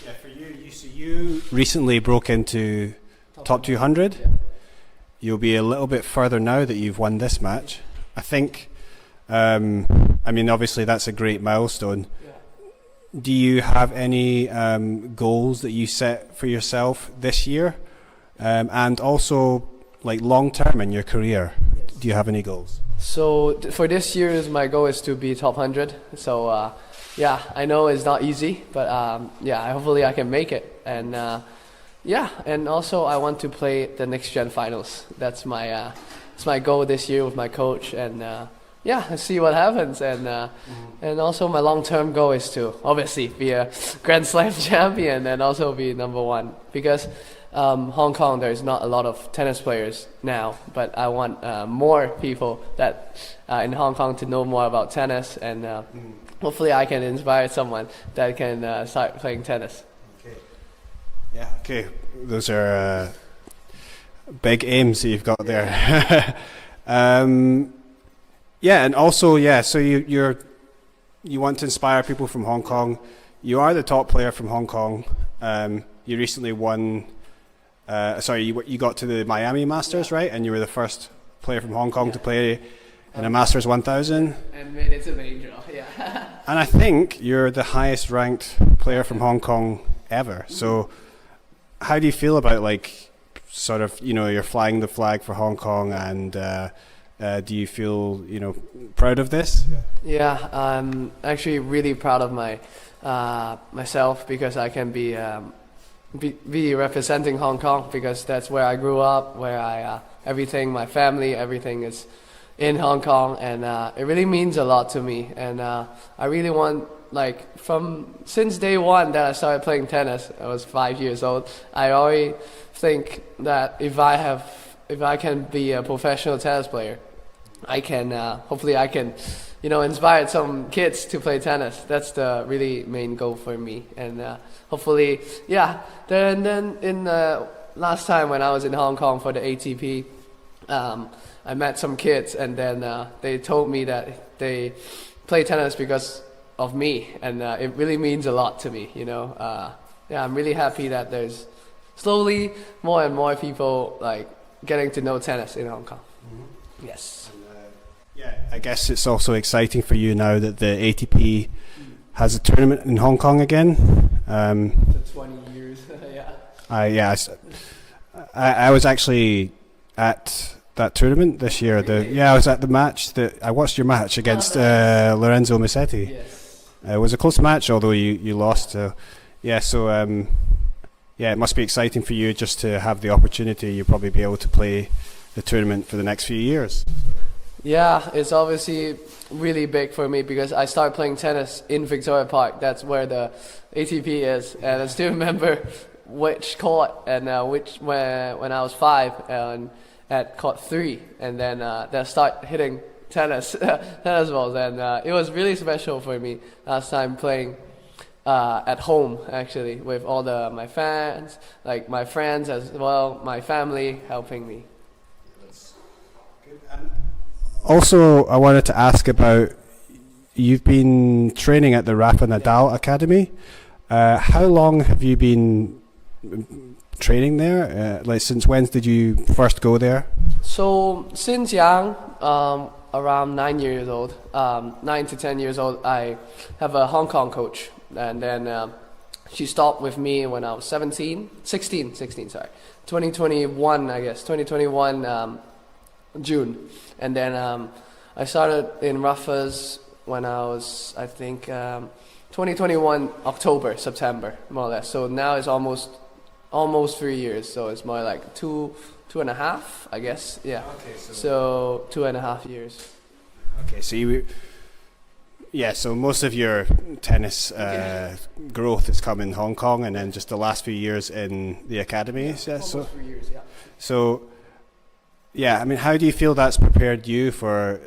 Yeah, for you, so you recently broke into top 200. Yeah. You'll be a little bit further now that you've won this match. I think, I mean, obviously that's a great milestone. Yeah. Do you have any goals that you set for yourself this year? And also, like long term in your career, do you have any goals? So for this year, my goal is to be top 100. So yeah, I know it's not easy, but yeah, hopefully I can make it. And yeah, and also I want to play the next gen finals. That's my goal this year with my coach. And yeah, let's see what happens. And also my long-term goal is to obviously be a Grand Slam champion and also be #1, because Hong Kong, there's not a lot of tennis players now, but I want more people that in Hong Kong to know more about tennis, and hopefully I can inspire someone that can start playing tennis. Okay. Yeah. Okay. Those are big aims that you've got there. Yeah, and also, yeah, so you want to inspire people from Hong Kong. You are the top player from Hong Kong. You recently won. You got to the Miami Masters, right? And you were the first player from Hong Kong to play in a Masters 1000. And made it to main draw, yeah. And I think you're the highest ranked player from Hong Kong ever. So how do you feel about, like, sort of, you know, you're flying the flag for Hong Kong, and do you feel, you know, proud of this? Yeah, I'm actually really proud of myself, because I can be representing Hong Kong, because that's where I grew up, where everything, my family, everything is in Hong Kong, and it really means a lot to me. And I really want, like, since day one that I started playing tennis, I was 5 years old, I always think that if I can be a professional tennis player, I can hopefully I can, you know, inspire some kids to play tennis. That's the really main goal for me. And hopefully, yeah. Then in last time when I was in Hong Kong for the ATP, I met some kids, and then they told me that they play tennis because of me, and it really means a lot to me, you know. Yeah, I'm really happy that there's slowly more and more people, like, getting to know tennis in Hong Kong. Mm-hmm. Yes. Yeah, I guess it's also exciting for you now that the ATP has a tournament in Hong Kong again. For 20 years, yeah. I was actually at that tournament this year. Really? I was at the match. I watched your match against Lorenzo Musetti. Yes. It was a close match, although you lost. Yeah, so it must be exciting for you just to have the opportunity. You'll probably be able to play the tournament for the next few years. Yeah, it's obviously really big for me, because I started playing tennis in Victoria Park. That's where the ATP is, and I still remember which court, and when I was 5 and at court 3, and then I start hitting tennis balls, and it was really special for me last time playing at home, actually, with all my fans, like my friends as well, my family helping me. That's good. Also, I wanted to ask about, you've been training at the Rafa Nadal Academy. How long have you been training there? Like, since when did you first go there? So since young, around 9 years old, 9 to 10 years old, I have a Hong Kong coach, and then she stopped with me when I was 16, 2021, I guess, 2021 June. And then I started in Rafa's when I was, I think, 2021 October, September, more or less. So now it's almost 3 years. So it's more like two and a half, I guess. Yeah. Okay. So 2.5 years. Okay. So so most of your tennis growth has come in Hong Kong, and then just the last few years in the academy. Yeah, so 3 years. Yeah. So. Yeah, I mean, how do you feel that's prepared you for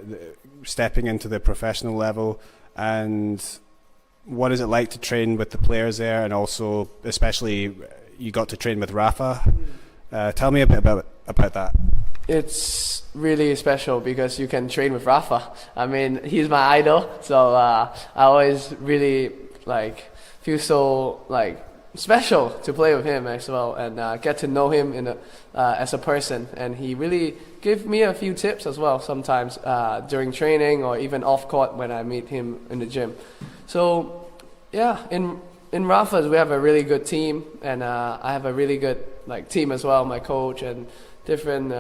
stepping into the professional level, and what is it like to train with the players there, and also especially you got to train with Rafa? Tell me a bit about that. It's really special because you can train with Rafa. I mean, he's my idol, so I always really feel so special to play with him as well and get to know him as a person. And he really gave me a few tips as well sometimes during training or even off court when I meet him in the gym. So yeah, in Rafa's we have a really good team, and I have a really good team as well, my coach and different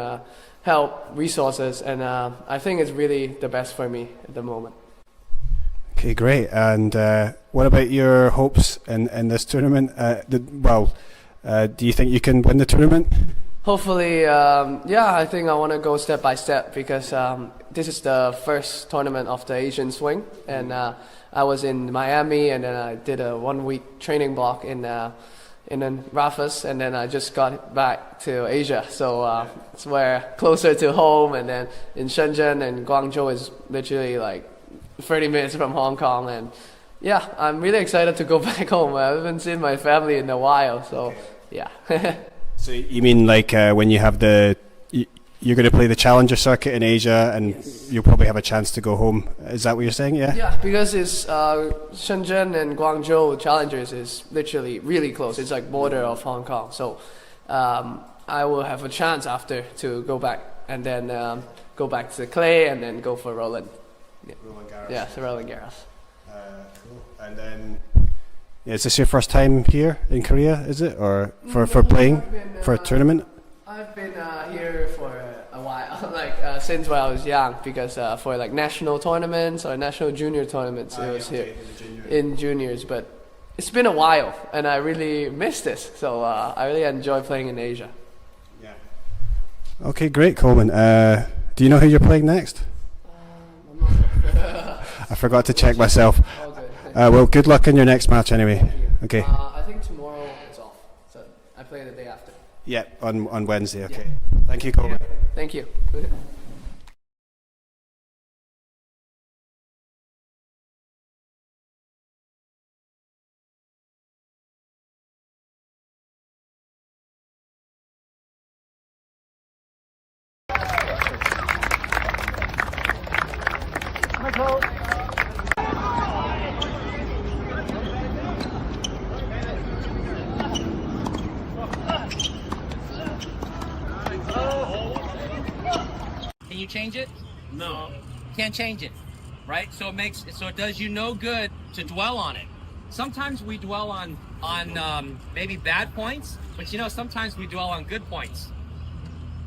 help resources, and I think it's really the best for me at the moment. Okay, great. And what about your hopes in this tournament? Do you think you can win the tournament? Hopefully, yeah, I think I want to go step by step because this is the first tournament of the Asian swing, and I was in Miami, and then I did a 1 week training block in Rafa's, and then I just got back to Asia. So it's where closer to home, and then in Shenzhen and Guangzhou is literally 30 minutes from Hong Kong, and yeah, I'm really excited to go back home. I haven't seen my family in a while, so yeah. So you mean when you have you're going to play the Challenger circuit in Asia, and yes, you'll probably have a chance to go home. Is that what you're saying? Yeah. Yeah, because it's Shenzhen and Guangzhou Challengers is literally really close. It's border of Hong Kong. So I will have a chance after to go back and then go back to Clay and then go for Roland. Yeah. Roland Garros. Yeah, so Roland Garros. Cool. And then, is this your first time here in Korea? Is it, or for playing for a tournament? I've been here for a while, since when I was young, because for national tournaments or national junior tournaments, it was here in juniors. But it's been a while, and I really miss this. So I really enjoy playing in Asia. Yeah. Okay, great, Coleman. Do you know who you're playing next? I forgot to check myself. Well, good luck in your next match anyway. Okay. I think tomorrow it's off, so I play the day after. Yeah, on Wednesday. Okay. Yeah. Thank you, Coleman. Yeah. Thank you. Can you change it? No. Can't change it, right? So it does you no good to dwell on it. Sometimes we dwell on maybe bad points, but sometimes we dwell on good points,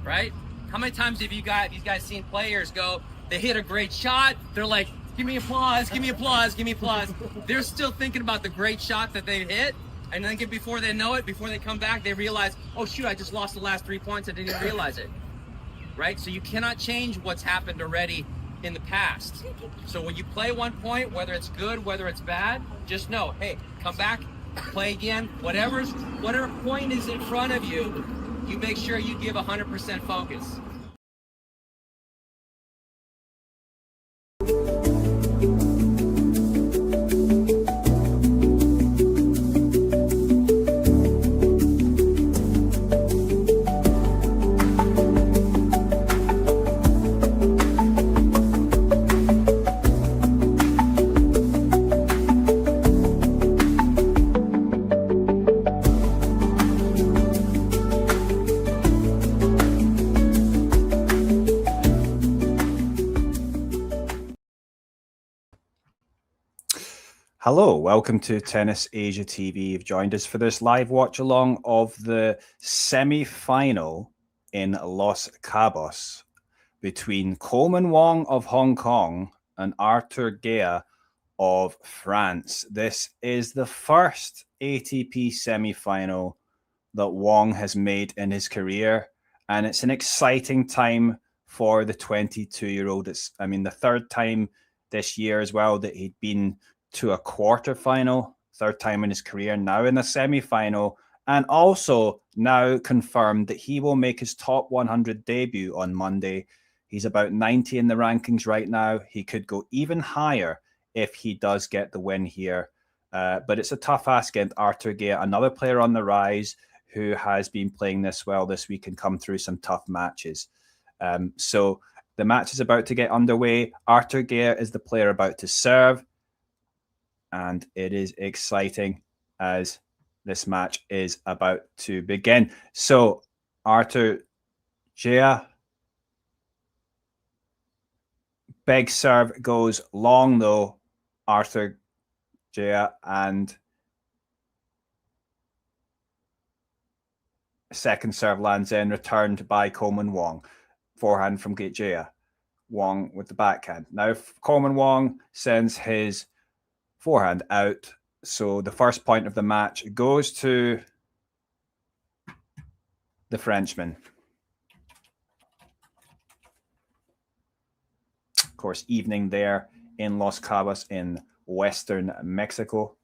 right? How many times have you guys seen players go, they hit a great shot, they're like, give me applause, give me applause, give me applause. They're still thinking about the great shot that they hit, and then before they know it, before they come back, they realize, oh shoot, I just lost the last 3 points, I didn't even realize it. Right? So you cannot change what's happened already in the past. So when you play 1 point, whether it's good, whether it's bad, just know, hey, come back, play again. Whatever point is in front of you, you make sure you give 100% focus. Hello, welcome to Tennis Asia TV. You've joined us for this live watch along of the semi-final in Los Cabos between Coleman Wong of Hong Kong and Arthur Gea of France. This is the first ATP semi-final that Wong has made in his career, and it's an exciting time for the 22-year-old. It's, the third time this year as well that he'd been to a quarterfinal, third time in his career, now in the semi-final, and also now confirmed that he will make his top 100 debut on Monday. He's about 90 in the rankings right now. He could go even higher if he does get the win here. But it's a tough ask against Arthur Gea, another player on the rise who has been playing this well this week and come through some tough matches. So the match is about to get underway. Arthur Gea is the player about to serve. And it is exciting as this match is about to begin. So, Arthur Jia, big serve goes long though. Arthur Jia, and second serve lands in, returned by Coleman Wong. Forehand from Jia. Wong with the backhand. Now Coleman Wong sends his forehand out. So the first point of the match goes to the Frenchman. Of course, evening there in Los Cabos in western Mexico.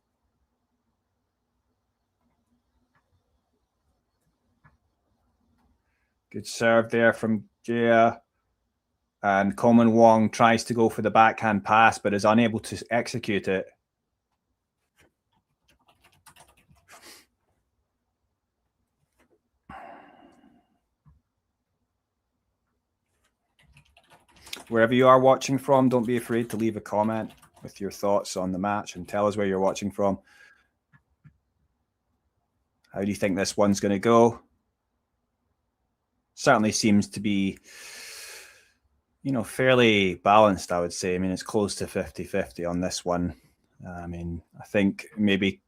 Good serve there from Jia. And Coleman Wong tries to go for the backhand pass, but is unable to execute it. Wherever you are watching from, don't be afraid to leave a comment with your thoughts on the match and tell us where you're watching from. How do you think this one's going to go? Certainly seems to be, you know, fairly balanced, I would say. I mean, it's close to 50-50 on this one. I mean, I think maybe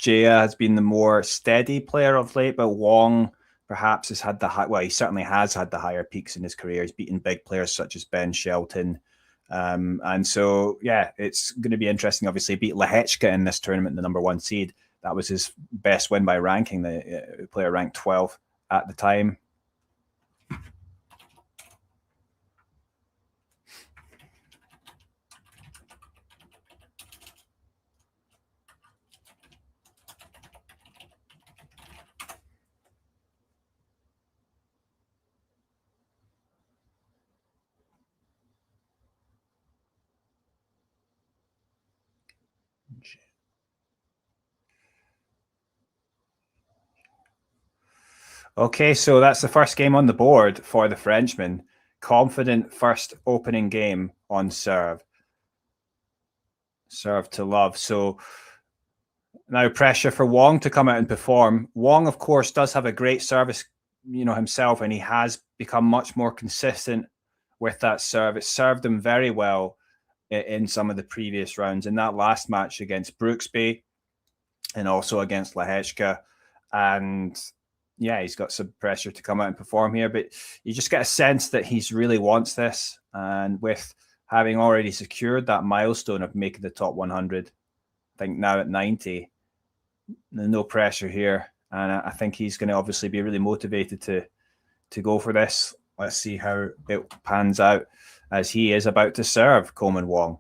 Jia has been the more steady player of late, but Wong perhaps has had the high, well, he certainly has had the higher peaks in his career. He's beaten big players such as Ben Shelton. And so, yeah, it's going to be interesting. Obviously, he beat Lehechka in this tournament, the number 1 seed. That was his best win by ranking. The player ranked 12 at the time. Okay, so that's the first game on the board for the Frenchman. Confident first opening game on serve. Serve to love. So now pressure for Wong to come out and perform. Wong, of course, does have a great service, you know, himself, and he has become much more consistent with that serve. It served him very well in some of the previous rounds. In that last match against Brooksby and also against Lehechka. And yeah, he's got some pressure to come out and perform here, but you just get a sense that he really wants this. And with having already secured that milestone of making the top 100, I think now at 90, no pressure here. And I think he's going to obviously be really motivated to go for this. Let's see how it pans out as he is about to serve Coleman Wong.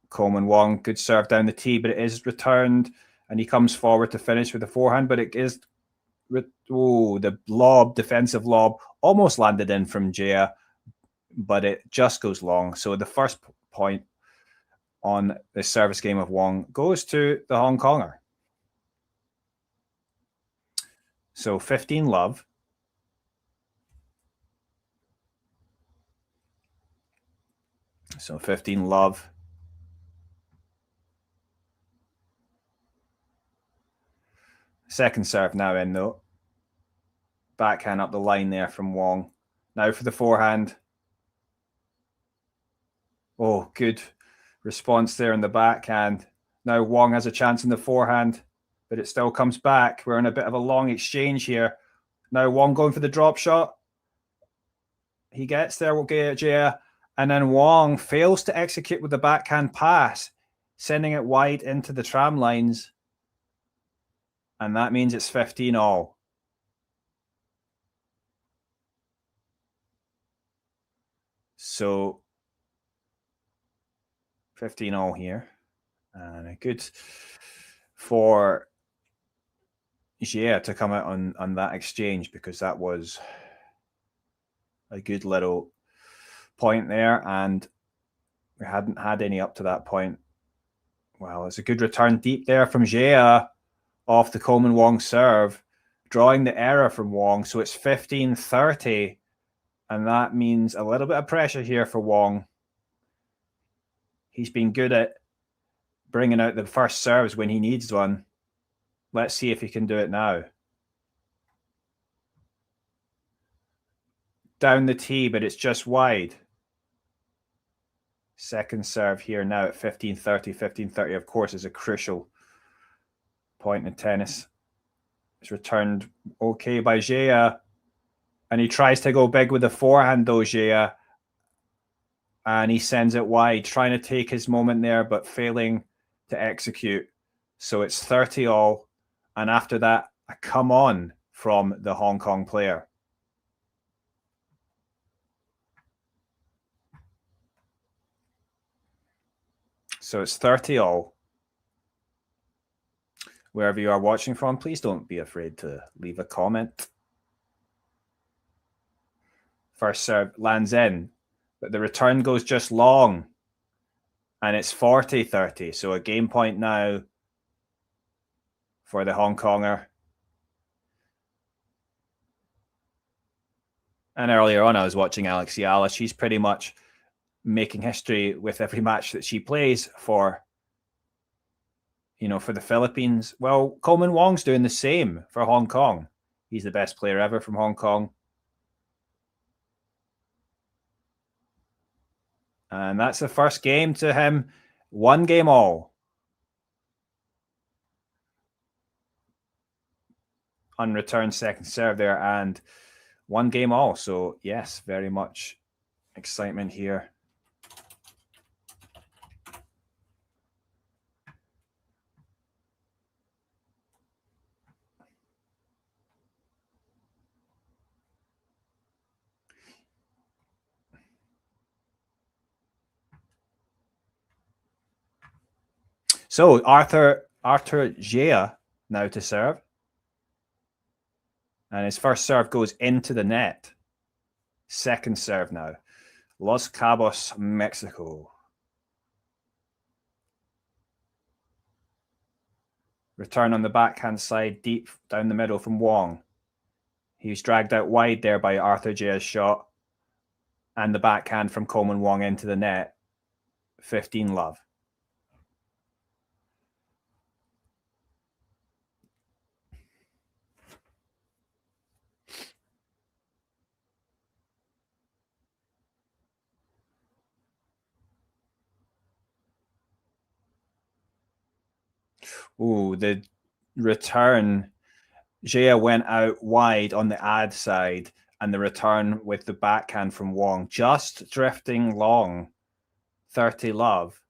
Coleman Wong, good serve down the tee, but it is returned. And he comes forward to finish with a forehand, but it is, the lob, defensive lob, almost landed in from Jia, but it just goes long. So the first point on the service game of Wong goes to the Hong Konger. So 15 love. So 15 love. Second serve now in though. Backhand up the line there from Wong. Now for the forehand. Oh, good response there in the backhand. Now Wong has a chance in the forehand, but it still comes back. We're in a bit of a long exchange here. Now Wong going for the drop shot. He gets there, Jia, and then Wong fails to execute with the backhand pass, sending it wide into the tram lines. And that means it's 15 all. So 15 all here. And good for Jia to come out on that exchange, because that was a good little point there. And we hadn't had any up to that point. Well, it's a good return deep there from Jia off the Coleman Wong serve, drawing the error from Wong. So it's 15-30. And that means a little bit of pressure here for Wong. He's been good at bringing out the first serves when he needs one. Let's see if he can do it now. Down the tee, but it's just wide. Second serve here now at 15-30. 15-30, of course, is a crucial point in tennis. It's returned okay by Gea. And he tries to go big with the forehand, though, Gea. And he sends it wide, trying to take his moment there, but failing to execute. So it's 30 all. And after that, a come on from the Hong Kong player. So it's 30 all. Wherever you are watching from, please don't be afraid to leave a comment. First serve lands in, but the return goes just long. And it's 40-30. So a game point now for the Hong Konger. And earlier on, I was watching Alex Yala. She's pretty much making history with every match that she plays for, for the Philippines. Well, Coleman Wong's doing the same for Hong Kong. He's the best player ever from Hong Kong. And that's the first game to him. 1 game all. Unreturned second serve there, and 1 game all. So, yes, very much excitement here. So Arthur Gea now to serve. And his first serve goes into the net. Second serve now. Los Cabos, Mexico. Return on the backhand side, deep down the middle from Wong. He was dragged out wide there by Arthur Gea's shot. And the backhand from Coleman Wong into the net. 15-love. Ooh, the return. Gea went out wide on the ad side, and the return with the backhand from Wong just drifting long. 30-love.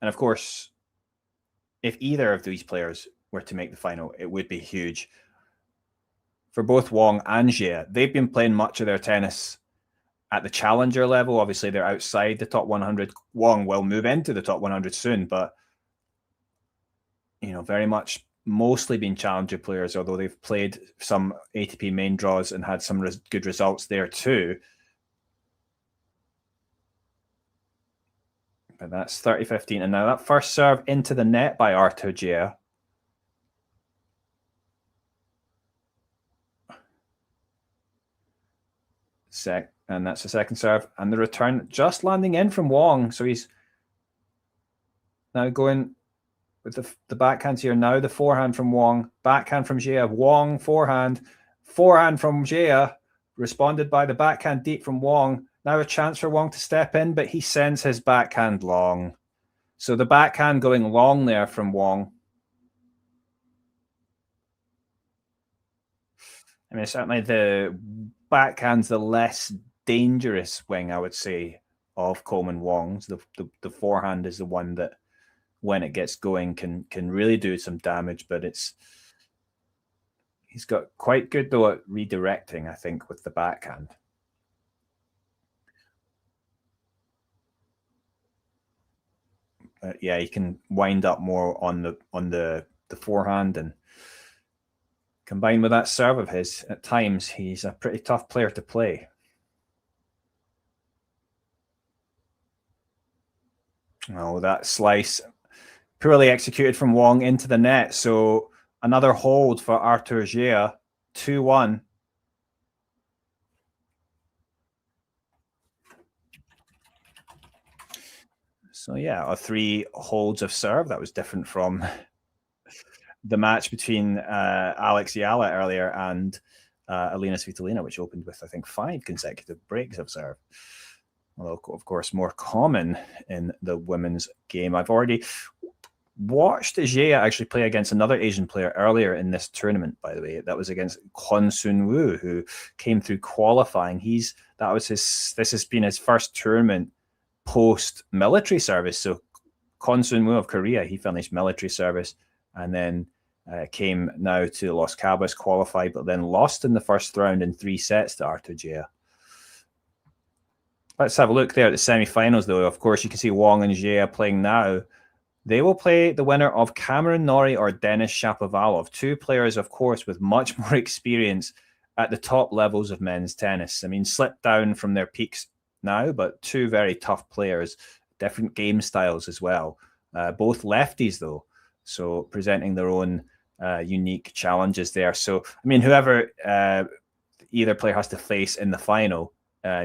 And of course, if either of these players were to make the final, it would be huge. For both Wong and Gea, they've been playing much of their tennis at the challenger level. Obviously, they're outside the top 100. Wong will move into the top 100 soon, but very much mostly been challenger players, although they've played some ATP main draws and had some good results there too. But that's 30-15. And now that first serve into the net by Arthur Gea. And that's the second serve. And the return just landing in from Wong. So he's now going with the backhands here. Now the forehand from Wong. Backhand from Gea. Wong, forehand. Forehand from Gea. Responded by the backhand deep from Wong. Now a chance for Wong to step in, but he sends his backhand long. So the backhand going long there from Wong. I mean, certainly the backhand's the less dangerous wing, I would say, of Coleman Wong's. The forehand is the one that, when it gets going, can really do some damage, but he's got quite good, though, at redirecting, I think, with the backhand. Yeah, he can wind up more on the forehand, and combined with that serve of his, at times he's a pretty tough player to play. Oh, that slice poorly executed from Wong into the net. So another hold for Arthur Gea, 2-1. So yeah, 3 holds of serve. That was different from the match between Alex Yala earlier and Alina Svitolina, which opened with, I think, 5 consecutive breaks of serve. Although, of course, more common in the women's game. I've already watched Jia actually play against another Asian player earlier in this tournament, by the way. That was against Kwon Soon Woo, who came through qualifying. This has been his first tournament post-military service. So Kwon Soon Woo of Korea, he finished military service and then came now to Los Cabos, qualified, but then lost in the first round in 3 sets to Arthur Jia. Let's have a look there at the semi-finals, though. Of course, you can see Wong and Jia playing now. They will play the winner of Cameron Norrie or Denis Shapovalov, 2 players, of course, with much more experience at the top levels of men's tennis. I mean, slipped down from their peaks now, but 2 very tough players, different game styles as well. Both lefties, though, so presenting their own unique challenges there. So, I mean, whoever either player has to face in the final,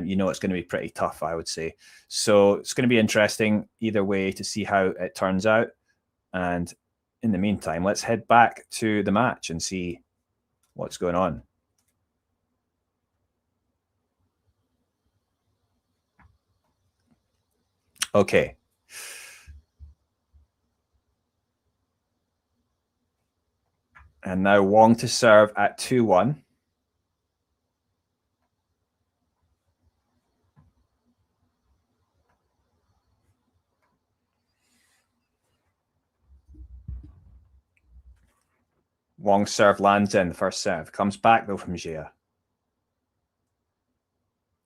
you know it's going to be pretty tough, I would say. So it's going to be interesting either way to see how it turns out. And in the meantime, let's head back to the match and see what's going on. Okay. And now Wong to serve at 2-1. Wong's serve lands in the first serve. Comes back, though, from Jia.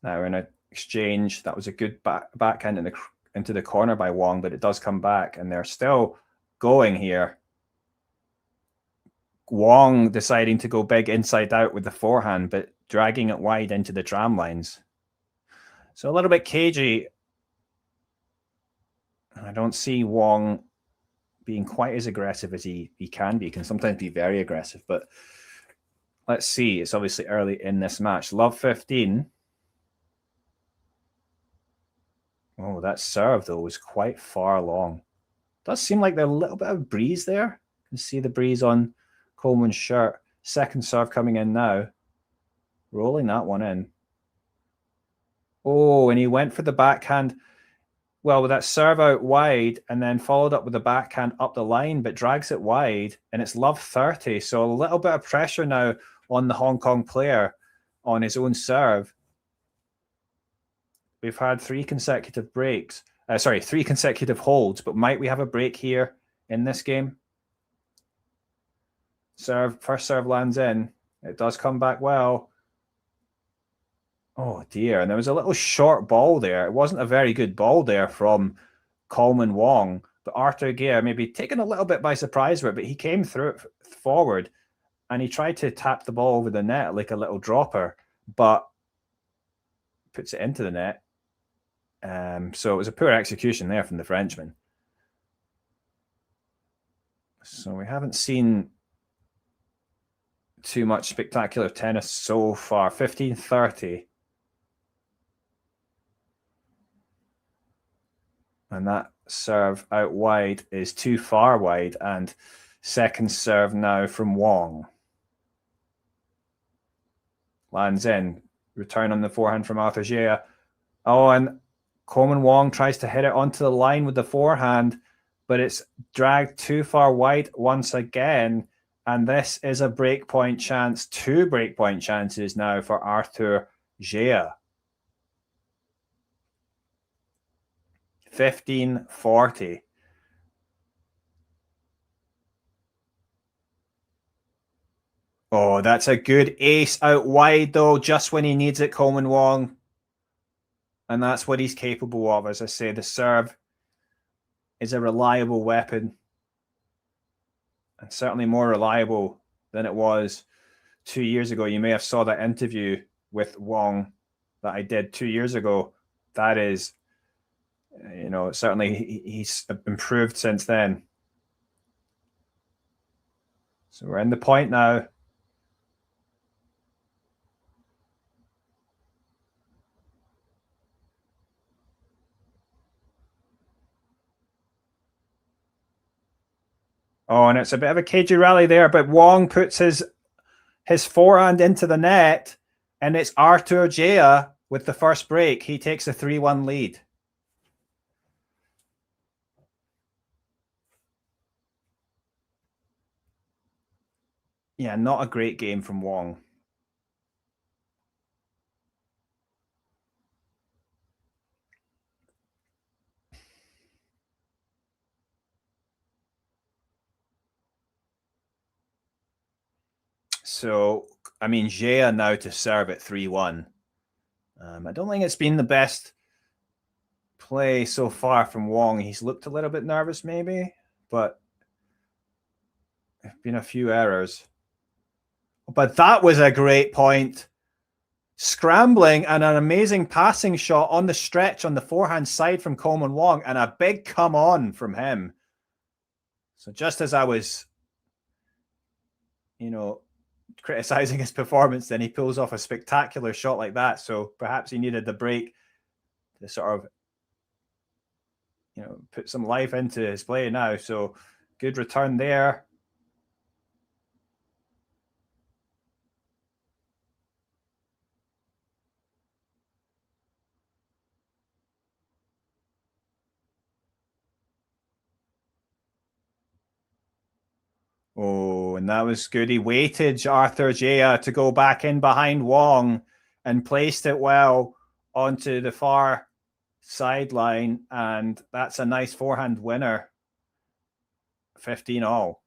Now in an exchange, that was a good backhand into the corner by Wong, but it does come back, and they're still going here. Wong deciding to go big inside out with the forehand, but dragging it wide into the tram lines. So a little bit cagey. I don't see Wong being quite as aggressive as he can be. He can sometimes be very aggressive, but let's see. It's obviously early in this match. Love 15. Oh, that serve, though, was quite far along. Does seem like there's a little bit of breeze there. You can see the breeze on Coleman's shirt. Second serve coming in now. Rolling that one in. Oh, and he went for the backhand. Well, with that serve out wide and then followed up with the backhand up the line, but drags it wide, and it's love 30. So a little bit of pressure now on the Hong Kong player on his own serve. We've had 3 consecutive breaks. 3 consecutive holds, but might we have a break here in this game? First serve lands in. It does come back well. Oh dear, and there was a little short ball there. It wasn't a very good ball there from Coleman Wong, but Arthur Gare maybe taken a little bit by surprise with it, but he came through it forward and he tried to tap the ball over the net like a little dropper, but puts it into the net. So it was a poor execution there from the Frenchman. So we haven't seen too much spectacular tennis so far. 15-30. And that serve out wide is too far wide. And second serve now from Wong. Lands in. Return on the forehand from Arthur Jia. Oh, and Coleman Wong tries to hit it onto the line with the forehand, but it's dragged too far wide once again. And this is a breakpoint chance. 2 breakpoint chances now for Arthur Jia. 15-40. Oh, that's a good ace out wide, though, just when he needs it, Coleman Wong. And that's what he's capable of. As I say, the serve is a reliable weapon. And certainly more reliable than it was 2 years ago. You may have saw that interview with Wong that I did 2 years ago. That is, certainly he's improved since then. So we're in the point now. Oh, and it's a bit of a cagey rally there, but Wong puts his forehand into the net, and it's Arthur Jaya with the first break. He takes a 3-1 lead. Yeah, not a great game from Wong. So, I mean, Jaya now to serve at 3-1. I don't think it's been the best play so far from Wong. He's looked a little bit nervous maybe, but there have been a few errors. But that was a great point. Scrambling and an amazing passing shot on the stretch on the forehand side from Coleman Wong, and a big come on from him. So just as I was, criticizing his performance, then he pulls off a spectacular shot like that. So perhaps he needed the break to sort of, put some life into his play now. So good return there. Oh, and that was good. He waited Arthur Jaya to go back in behind Wong and placed it well onto the far sideline. And that's a nice forehand winner. 15-all.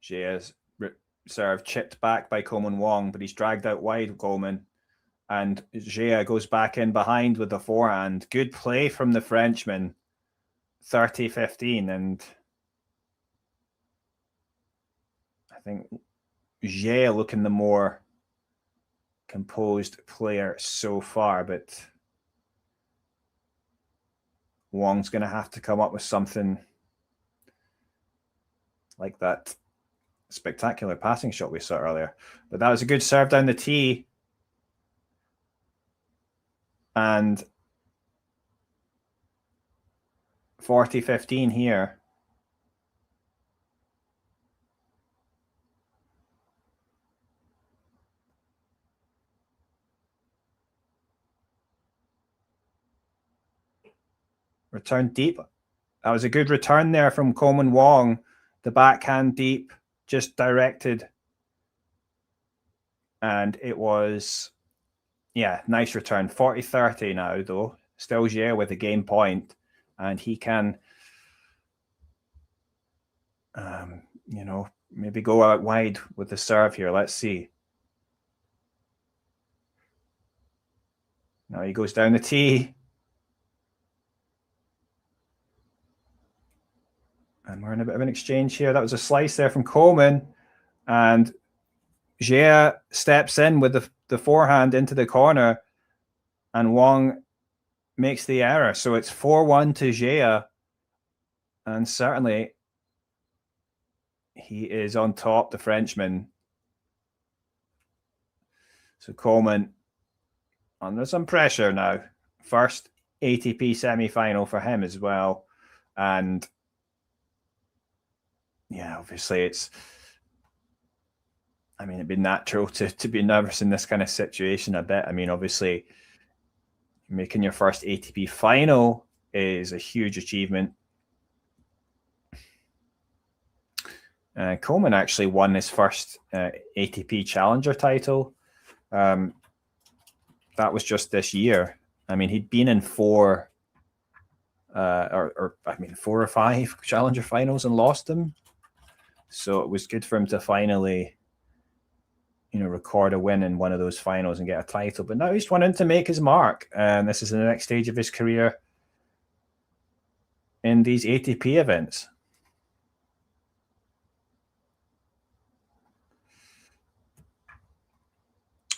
Jaya's serve chipped back by Coleman Wong, but he's dragged out wide, Coleman. And Jaya goes back in behind with the forehand. Good play from the Frenchman. 30-15. And I think Jaya looking the more composed player so far, but Wong's going to have to come up with something like that spectacular passing shot we saw earlier. But that was a good serve down the tee. And 40-15 here. Return deep. That was a good return there from Coleman Wong. The backhand deep, just directed. And it was, nice return. 40-30 now, though. Still Jaya with a game point. And he can, maybe go out wide with the serve here. Let's see. Now he goes down the tee. And we're in a bit of an exchange here. That was a slice there from Coleman. And Jaya steps in with the forehand into the corner. And Wong makes the error. So it's 4-1 to Jaya. And certainly he is on top, the Frenchman. So Coleman under some pressure now. First ATP semifinal for him as well. And obviously it'd be natural to be nervous in this kind of situation a bit. Obviously making your first ATP final is a huge achievement. Coleman actually won his first ATP Challenger title. That was just this year. He'd been in four or five Challenger finals and lost them. So it was good for him to finally, record a win in one of those finals and get a title. But now he's wanting to make his mark. And this is the next stage of his career in these ATP events.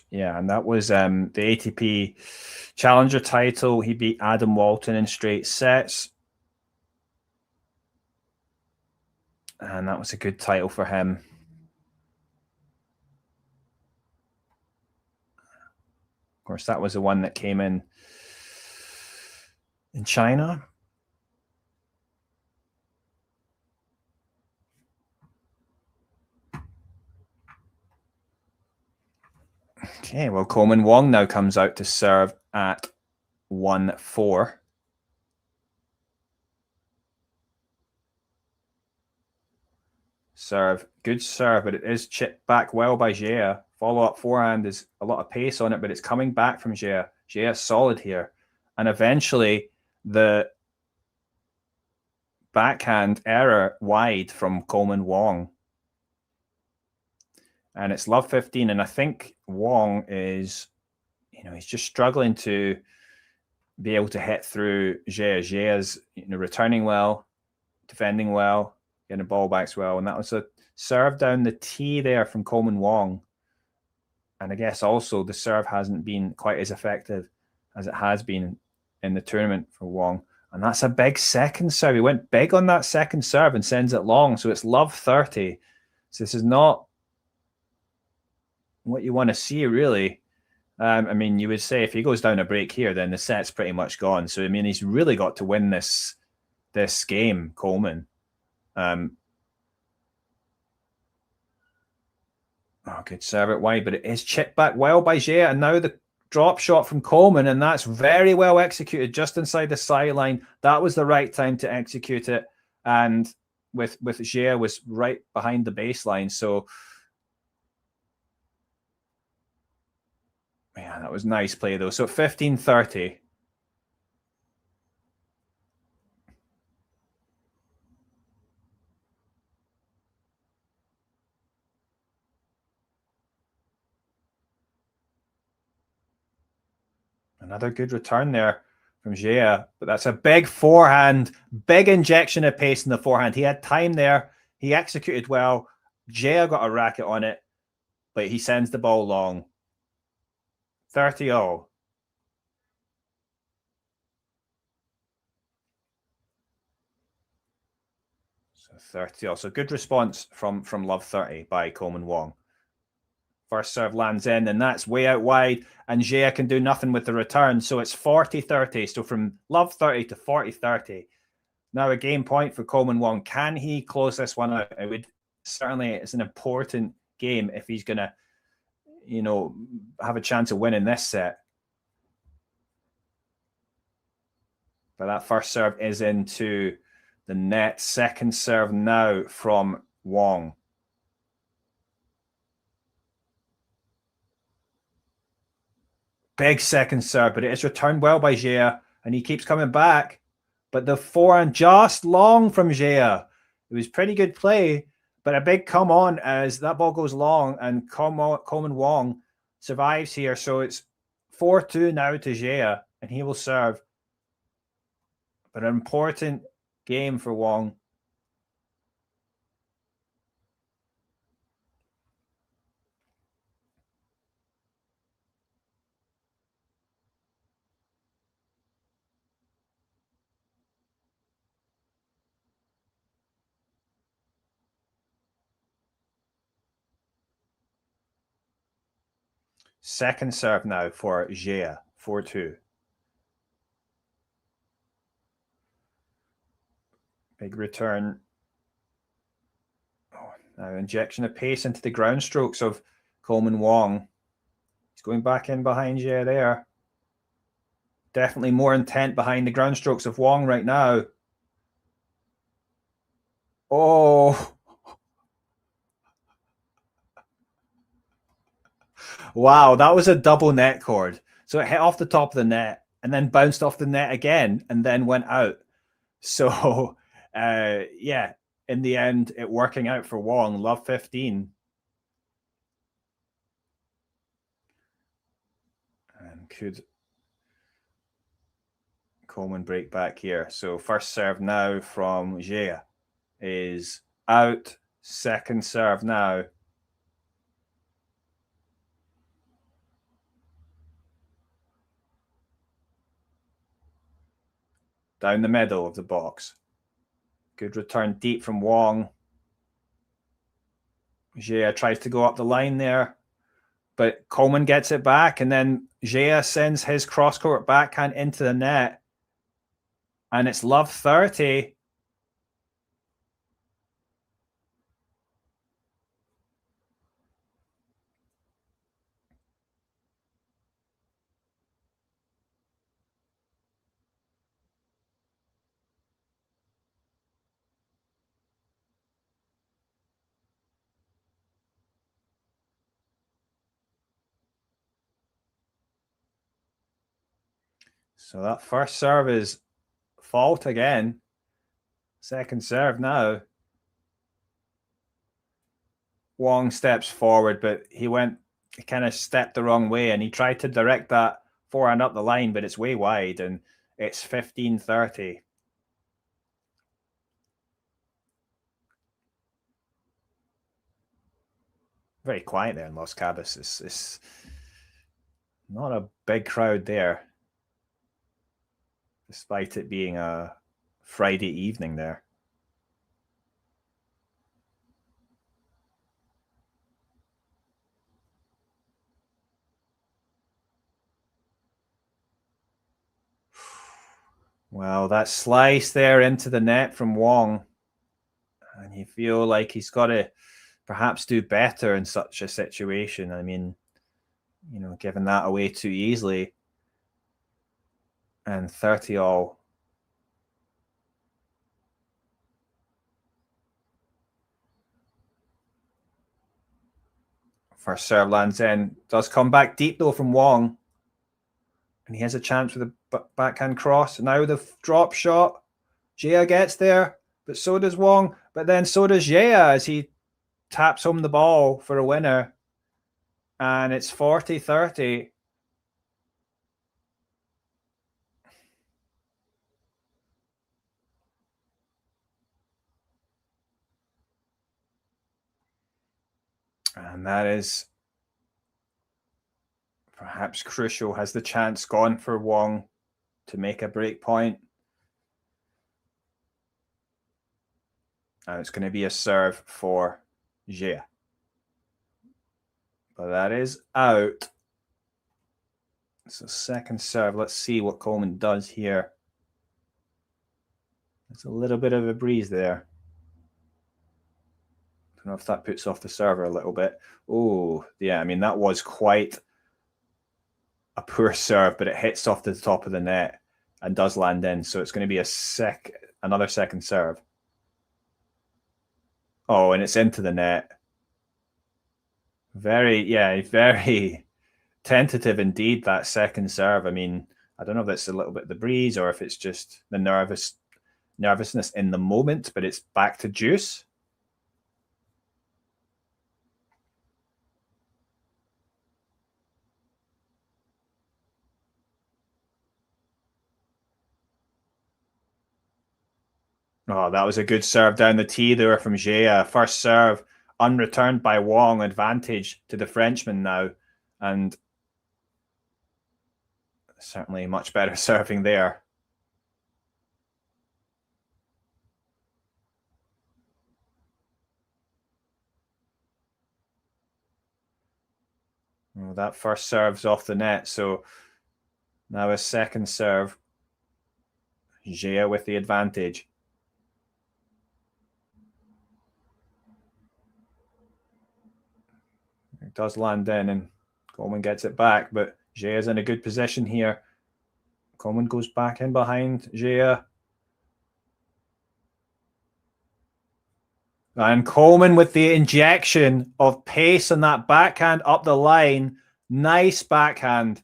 Yeah, and that was the ATP Challenger title. He beat Adam Walton in straight sets. And that was a good title for him. course, that was the one that came in China. Okay, well, Coleman Wong now comes out to serve at 1-4. Serve, good serve, but it is chipped back well by Jia. Follow-up forehand is a lot of pace on it, but it's coming back from Jia. Jia solid here. And eventually, the backhand error wide from Coleman Wong. And it's love 15. And I think Wong is, he's just struggling to be able to hit through Jia. Jia's, returning well, defending well, getting the ball back well. And that was a serve down the tee there from Coleman Wong. And I guess also the serve hasn't been quite as effective as it has been in the tournament for Wong. And that's a big second serve. He went big on that second serve and sends it long. So it's love 30. So this is not what you want to see, really. I mean, you would say if he goes down a break here, then the set's pretty much gone. So, I mean, he's really got to win this game, Coleman. Oh, good serve it wide, but it is chipped back well by Jia. And now the drop shot from Coleman, and that's very well executed just inside the sideline. That was the right time to execute it. And with Jia was right behind the baseline. So, yeah, that was nice play, though. So 15-30. Another good return there from Jia, but that's a big forehand, big injection of pace in the forehand. He had time there. He executed well. Jia got a racket on it, but he sends the ball long. 30-all. So 30-all. So good response from love 30 by Coleman Wong. First serve lands in, and that's way out wide, and Jia can do nothing with the return. So it's 40-30. So from love 30 to 40-30. Now a game point for Coleman Wong. Can he close this one out? It would certainly, it's an important game if he's going to, have a chance of winning this set. But that first serve is into the net. Second serve now from Wong. Big second serve, but it is returned well by Jia, and he keeps coming back. But the forehand just long from Jia. It was pretty good play, but a big come on as that ball goes long, and Coleman Wong survives here. So it's 4-2 now to Jia, and he will serve. But an important game for Wong. Second serve now for Jia, 4-2. Big return. Oh, now injection of pace into the ground strokes of Coleman Wong. He's going back in behind Jia there. Definitely more intent behind the ground strokes of Wong right now. Oh. Wow, that was a double net cord. So it hit off the top of the net and then bounced off the net again and then went out. So, yeah, in the end, it working out for Wong. Love 15. And could Coleman break back here? So first serve now from Jia is out. Second serve now. Down the middle of the box. Good return deep from Wong. Jia tries to go up the line there, but Coleman gets it back, and then Gea sends his cross-court backhand into the net, and it's love 30. So that first serve is fault again. Second serve now. Wong steps forward, but he kind of stepped the wrong way, and he tried to direct that forehand up the line, but it's way wide, and it's 15-30. Very quiet there in Los Cabos. It's not a big crowd there, despite it being a Friday evening there. Well, that slice there into the net from Wong, and you feel like he's got to perhaps do better in such a situation. I mean, giving that away too easily. And 30 all. First serve lands in. Does come back deep though from Wong. And he has a chance with a backhand cross. Now the drop shot. Gea gets there, but so does Wong. But then so does Gea as he taps home the ball for a winner. And it's 40-30. And that is perhaps crucial. Has the chance gone for Wong to make a break point? And it's going to be a serve for Gea. But that is out. So second serve. Let's see what Coleman does here. There's a little bit of a breeze there. Don't know if that puts off the server a little bit. Oh, yeah, I mean, that was quite a poor serve, but it hits off the top of the net and does land in. So it's going to be another second serve. Oh, and it's into the net. Very tentative indeed, that second serve. I mean, I don't know if that's a little bit the breeze or if it's just the nervousness in the moment, but it's back to juice. Oh, that was a good serve down the tee there from Gea. First serve unreturned by Wong, advantage to the Frenchman now. And certainly much better serving there. Well, that first serve's off the net, so now a second serve. Gea with the advantage. It does land in, and Coleman gets it back, but Gea's in a good position here. Coleman goes back in behind Gea. And Coleman with the injection of pace on that backhand up the line. Nice backhand.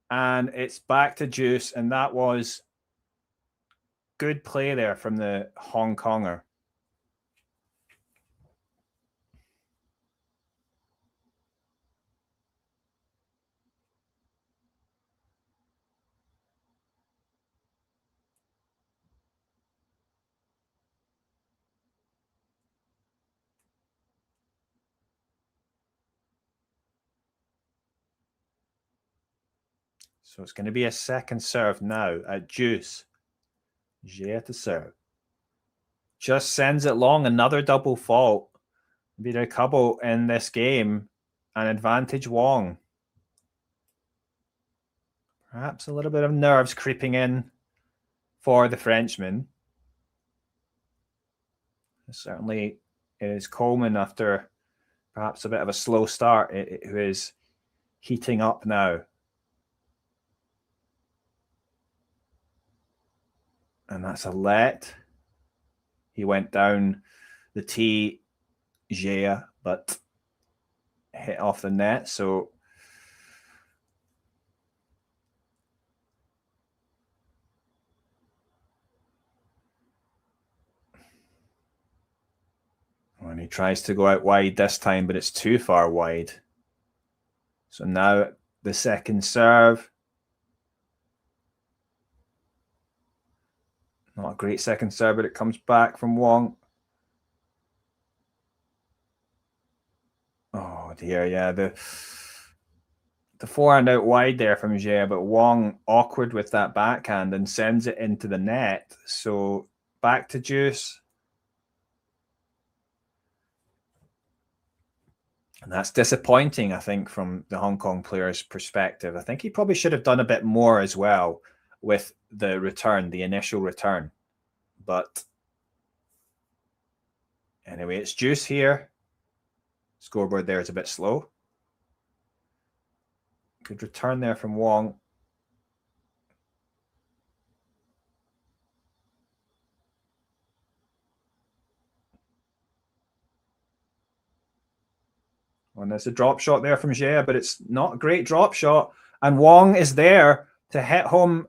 And it's back to juice, and that was good play there from the Hong Konger. So it's going to be a second serve now at juice. Gea to serve. Just sends it long. Another double fault. Been a couple in this game. an advantage Wong. Perhaps a little bit of nerves creeping in for the Frenchman. Certainly it is Coleman, after perhaps a bit of a slow start, who is heating up now. And that's a let. He went down the tee, Gea, but hit off the net. So when he tries to go out wide this time, but it's too far wide. So now the second serve. Not a great second serve, but it comes back from Wong. Oh dear, yeah. The forehand out wide there from Gea, but Wong awkward with that backhand and sends it into the net. So back to deuce. And that's disappointing, I think, from the Hong Kong player's perspective. I think he probably should have done a bit more as well with the return, the initial return. But anyway, it's deuce here. Scoreboard there is a bit slow. Good return there from Wong. And there's a drop shot there from Gea, but it's not a great drop shot. And Wong is there to hit home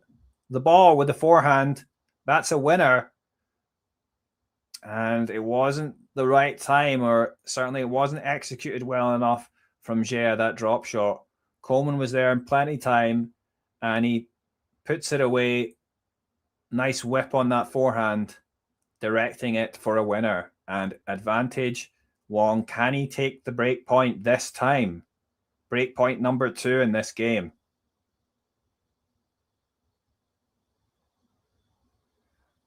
the ball with the forehand. That's a winner. And it wasn't the right time, or certainly it wasn't executed well enough from Gea, that drop shot. Coleman was there in plenty of time, and he puts it away. Nice whip on that forehand, directing it for a winner. And advantage Wong. Can he take the break point this time? Break point number 2 in this game.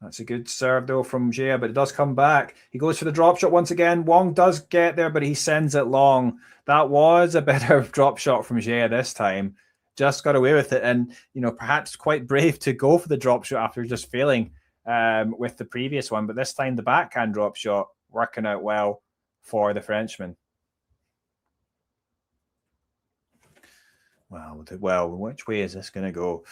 That's a good serve, though, from Gea, but it does come back. He goes for the drop shot once again. Wong does get there, but he sends it long. That was a better drop shot from Gea this time. Just got away with it, and perhaps quite brave to go for the drop shot after just failing with the previous one. But this time, the backhand drop shot working out well for the Frenchman. Well, which way is this going to go?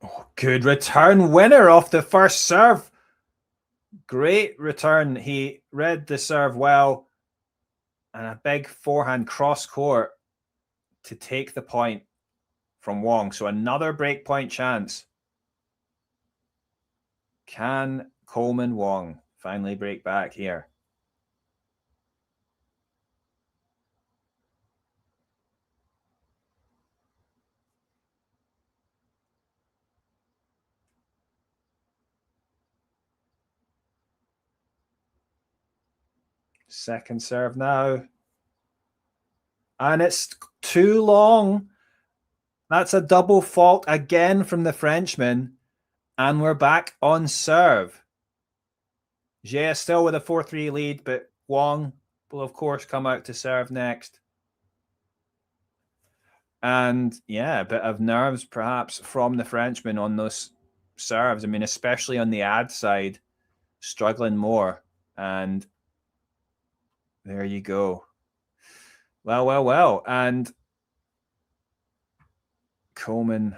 Oh, good return, winner off the first serve. Great return. He read the serve well, and a big forehand cross court to take the point from Wong. So another break point chance. Can Coleman Wong finally break back here? Second serve now. And it's too long. That's a double fault again from the Frenchman. And we're back on serve. Gea still with a 4-3 lead, but Wong will, of course, come out to serve next. And yeah, a bit of nerves perhaps from the Frenchman on those serves. I mean, especially on the ad side, struggling more. And there you go. Well. And Coleman.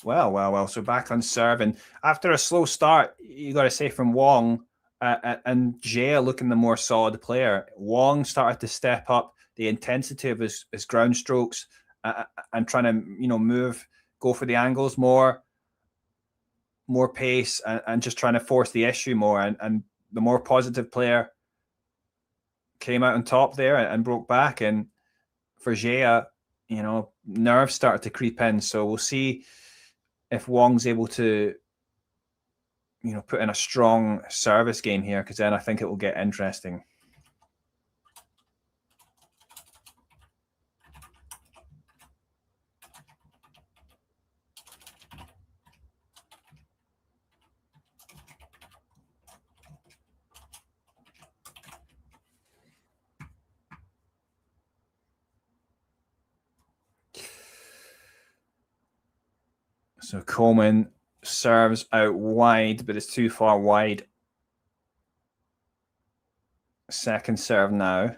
Well. So back on serve, and after a slow start, you got to say, from Wong and Gea looking the more solid player. Wong started to step up the intensity of his ground strokes and trying to move, go for the angles more pace, and just trying to force the issue more. And the more positive player came out on top there and broke back. And for Jia, nerves started to creep in. So we'll see if Wong's able to, put in a strong service game here, because then I think it will get interesting. So Coleman serves out wide, but it's too far wide. Second serve now.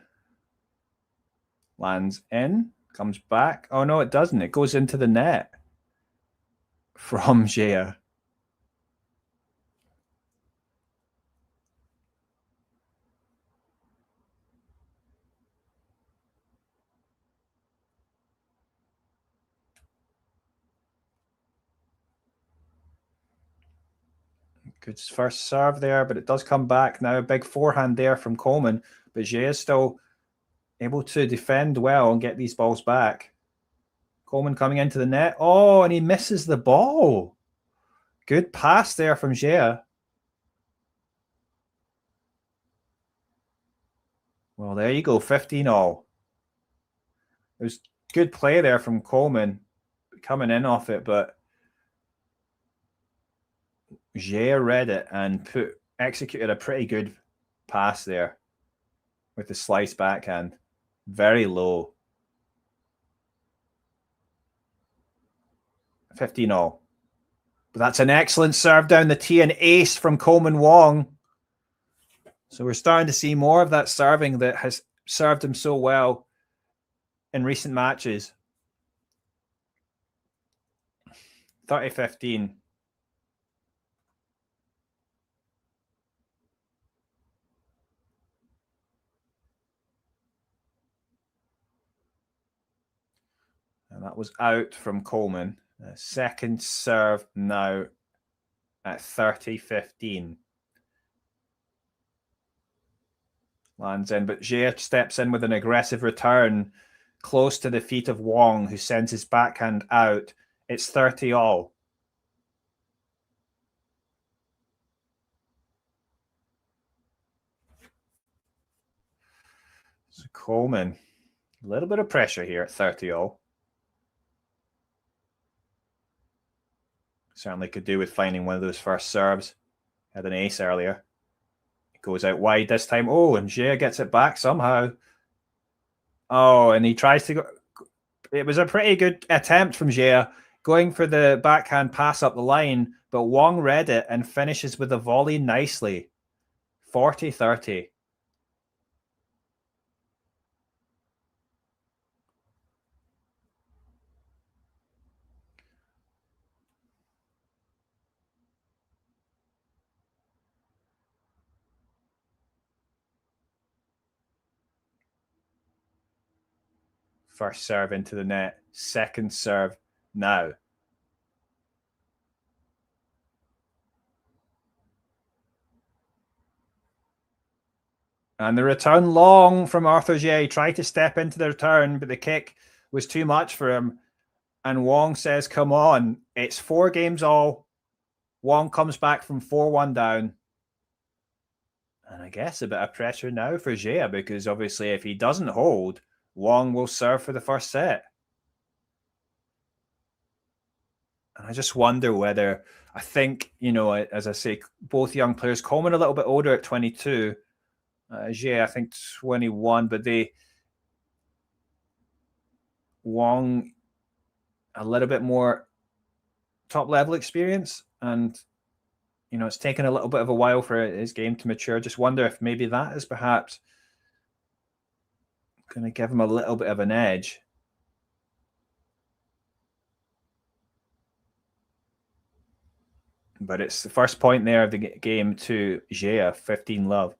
Lands in, comes back. Oh, no, it doesn't. It goes into the net from Jia. Good first serve there, but it does come back now. A big forehand there from Coleman, but Jia is still able to defend well and get these balls back. Coleman coming into the net. Oh, and he misses the ball. Good pass there from Jia. Well, there you go, 15-all. It was good play there from Coleman coming in off it, but Jia read it and executed a pretty good pass there with the slice backhand. Very low. 15-all. But that's an excellent serve down the tee, an ace from Coleman Wong. So we're starting to see more of that serving that has served him so well in recent matches. 30-15. And that was out from Coleman. Second serve now at 30-15. Lands in, but Jia steps in with an aggressive return close to the feet of Wong, who sends his backhand out. It's 30-all. So Coleman, a little bit of pressure here at 30-all. Certainly could do with finding one of those first serves. Had an ace earlier. It goes out wide this time. Oh, and Jia gets it back somehow. Oh, and he tries to go. It was a pretty good attempt from Jia, going for the backhand pass up the line, but Wong read it and finishes with a volley nicely. 40-30. First serve into the net. Second serve now. And the return long from Arthur Jia. He tried to step into the return, but the kick was too much for him. And Wong says, come on. It's 4 games all. Wong comes back from 4-1 down. And I guess a bit of pressure now for Jia, because obviously if he doesn't hold, Wong will serve for the first set. And I just wonder whether, I think, as I say, both young players, Coleman a little bit older at 22, Jia, I think 21, but Wong a little bit more top level experience, and it's taken a little bit of a while for his game to mature. Just wonder if maybe that is perhaps going to give him a little bit of an edge. But it's the first point there of the game to Jia, 15-love.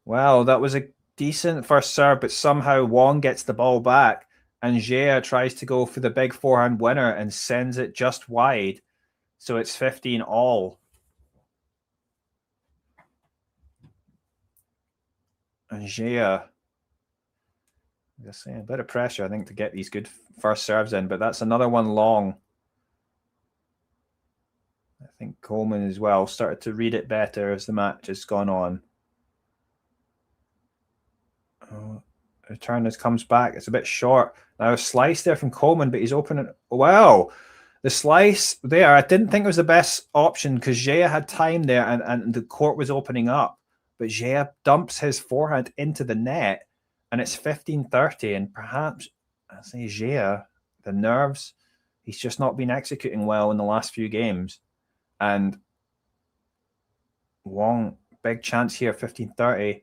Well, that was a decent first serve, but somehow Wong gets the ball back, and Jia tries to go for the big forehand winner and sends it just wide. So it's 15-all. And Jia, just saying, a bit of pressure, I think, to get these good first serves in, but that's another one long. I think Coleman as well started to read it better as the match has gone on. Oh, Return comes back. It's a bit short. Now a slice there from Coleman, but he's opening. Wow. The slice there, I didn't think it was the best option because Jia had time there and the court was opening up. But Jia dumps his forehand into the net and it's 15-30. And perhaps, I say Jia, the nerves, he's just not been executing well in the last few games. And Wong, big chance here, 15-30.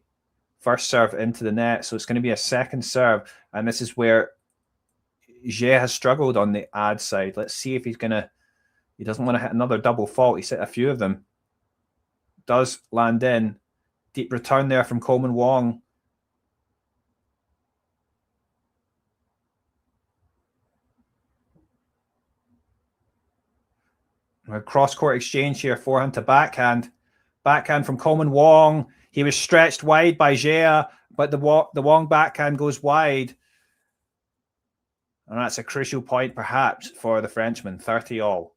First serve into the net. So it's going to be a second serve. And this is where Jia has struggled on the ad side. Let's see if he doesn't want to hit another double fault. He's hit a few of them. Does land in. Deep return there from Coleman Wong. A cross-court exchange here, forehand to backhand. Backhand from Coleman Wong. He was stretched wide by Jia, but the Wong backhand goes wide. And that's a crucial point, perhaps, for the Frenchman. 30 all.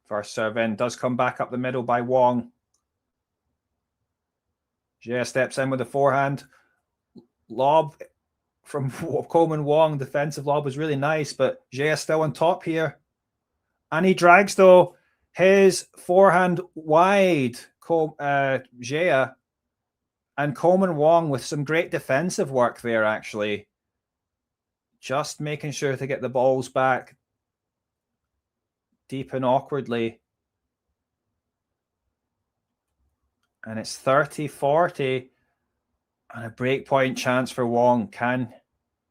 First serve in does come back up the middle by Wong. Jia steps in with the forehand. Lob from Coleman Wong. Defensive lob was really nice, but Jia still on top here. And he drags, though, his forehand wide, Jia. And Coleman Wong with some great defensive work there, actually. Just making sure to get the balls back deep and awkwardly. And it's 30-40 and a breakpoint chance for Wong. Can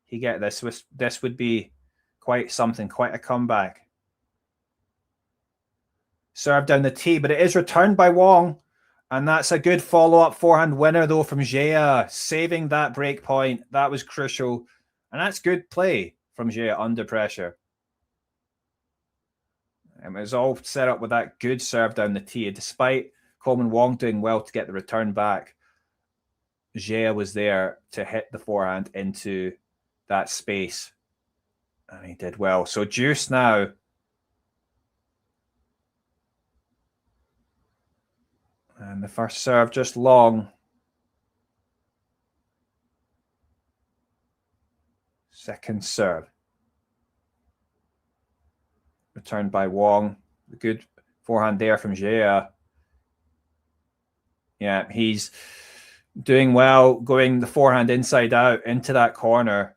he get this? This would be quite something, quite a comeback. Serve down the tee, but it is returned by Wong. And that's a good follow-up forehand winner, though, from Jia, saving that breakpoint. That was crucial. And that's good play from Jia under pressure. And it was all set up with that good serve down the tee, despite Coleman Wong doing well to get the return back. Jia was there to hit the forehand into that space. And he did well. So deuce now. And the first serve just long. Second serve. Returned by Wong. The good forehand there from Jia. Yeah, he's doing well, going the forehand inside out into that corner,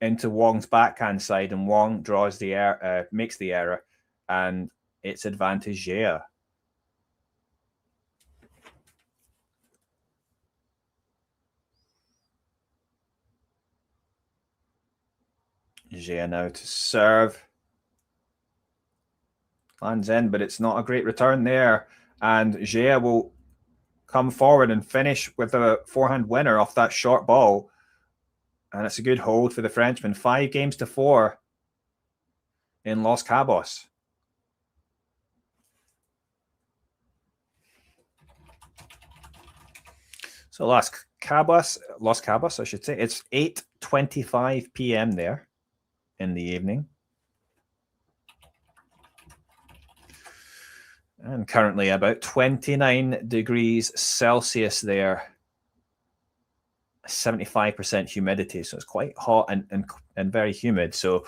into Wong's backhand side, and Wong draws the error, makes the error, and it's advantage Jia. Jia now to serve. Lands in, but it's not a great return there. And Jia will come forward and finish with a forehand winner off that short ball. And it's a good hold for the Frenchman. 5-4 in Los Cabos. So Los Cabos, I should say. It's 8:25 p.m. there in the evening. And currently about 29 degrees Celsius there. 75% humidity. So it's quite hot and very humid. So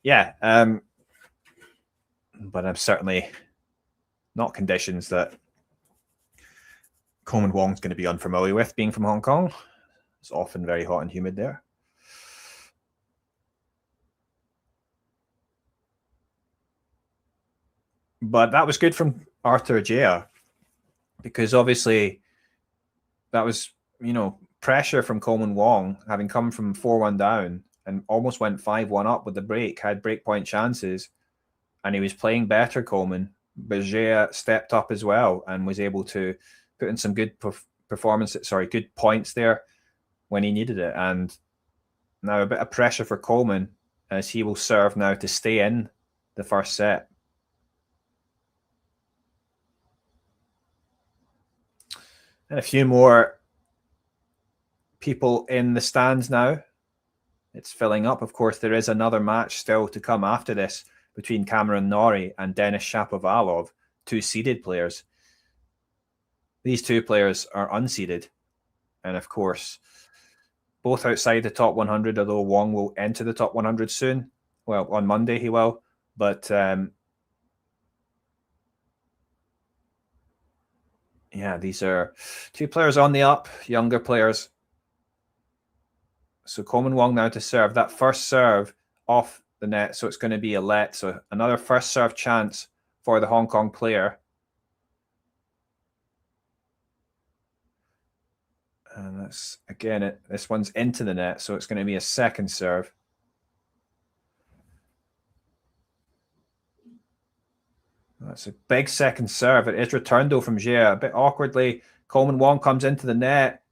yeah, but I'm certainly not conditions that Coleman Wong's going to be unfamiliar with, being from Hong Kong. It's often very hot and humid there. But that was good from Arthur Jia, because obviously that was, pressure from Coleman Wong, having come from 4-1 down and almost went 5-1 up with the break, had breakpoint chances, and he was playing better, Coleman, Berger stepped up as well and was able to put in some good good points there when he needed it. And now a bit of pressure for Coleman as he will serve now to stay in the first set. And a few more people in the stands now. It's filling up. Of course, there is another match still to come after this between Cameron Norrie and Denis Shapovalov, 2 seeded players. These 2 players are unseeded. And of course, both outside the top 100, although Wong will enter the top 100 soon. Well, on Monday he will. But yeah, these are 2 players on the up, younger players. So Coleman Wong now to serve. That first serve off the net, so it's going to be a let. So another first serve chance for the Hong Kong player. And that's, again, this one's into the net, so it's going to be a second serve. That's a big second serve. It is returned, though, from Jia. A bit awkwardly, Coleman Wong comes into the net.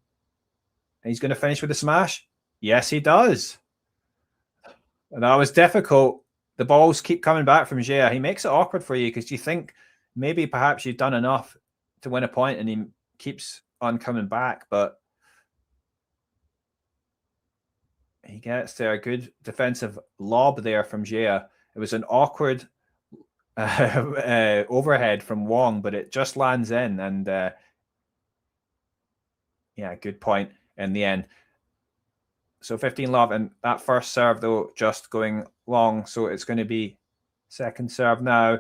And he's going to finish with a smash. Yes, he does. And that was difficult. The balls keep coming back from Jia. He makes it awkward for you because you think maybe perhaps you've done enough to win a point, and he keeps on coming back. But he gets there. A good defensive lob there from Jia. It was an awkward overhead from Wong, but it just lands in. And yeah, good point in the end. So 15-love, and that first serve, though, just going long. So it's going to be second serve now.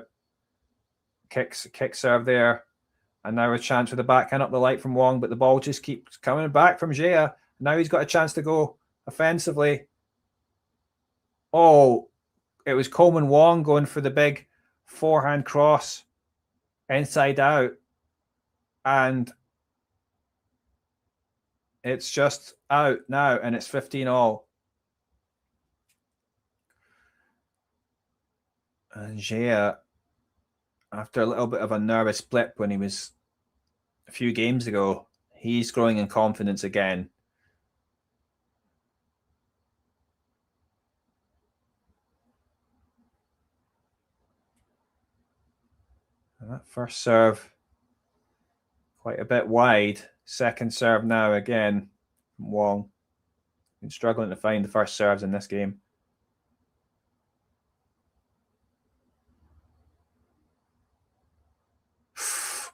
Kick serve there. And now a chance for the backhand up the light from Wong, but the ball just keeps coming back from Jia. Now he's got a chance to go offensively. Oh, it was Coleman Wong going for the big forehand cross inside out. And it's just out now, and it's 15-all. And Jia, after a little bit of a nervous blip when he was a few games ago, he's growing in confidence again. And that first serve, quite a bit wide. Second serve now again from Wong. Been struggling to find the first serves in this game.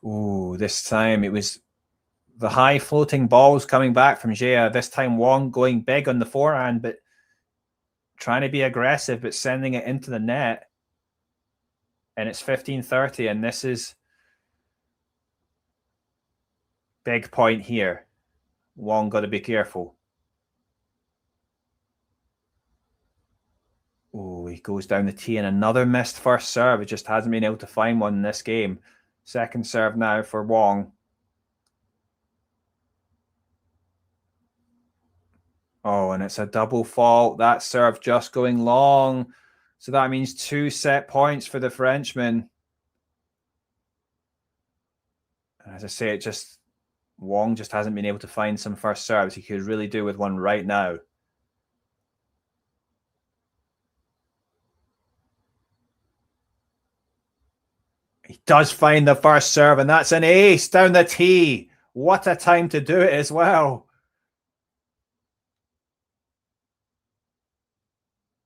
Ooh, this time it was the high floating balls coming back from Jia. This time Wong going big on the forehand, but trying to be aggressive, but sending it into the net. And it's 15-30, and this is big point here. Wong got to be careful. Oh, he goes down the tee, and another missed first serve. He just hasn't been able to find one in this game. Second serve now for Wong. Oh, and it's a double fault. That serve just going long. So that means 2 set points for the Frenchman. As I say, Wong just hasn't been able to find some first serves. He could really do with one right now. He does find the first serve, and that's an ace down the tee. What a time to do it as well.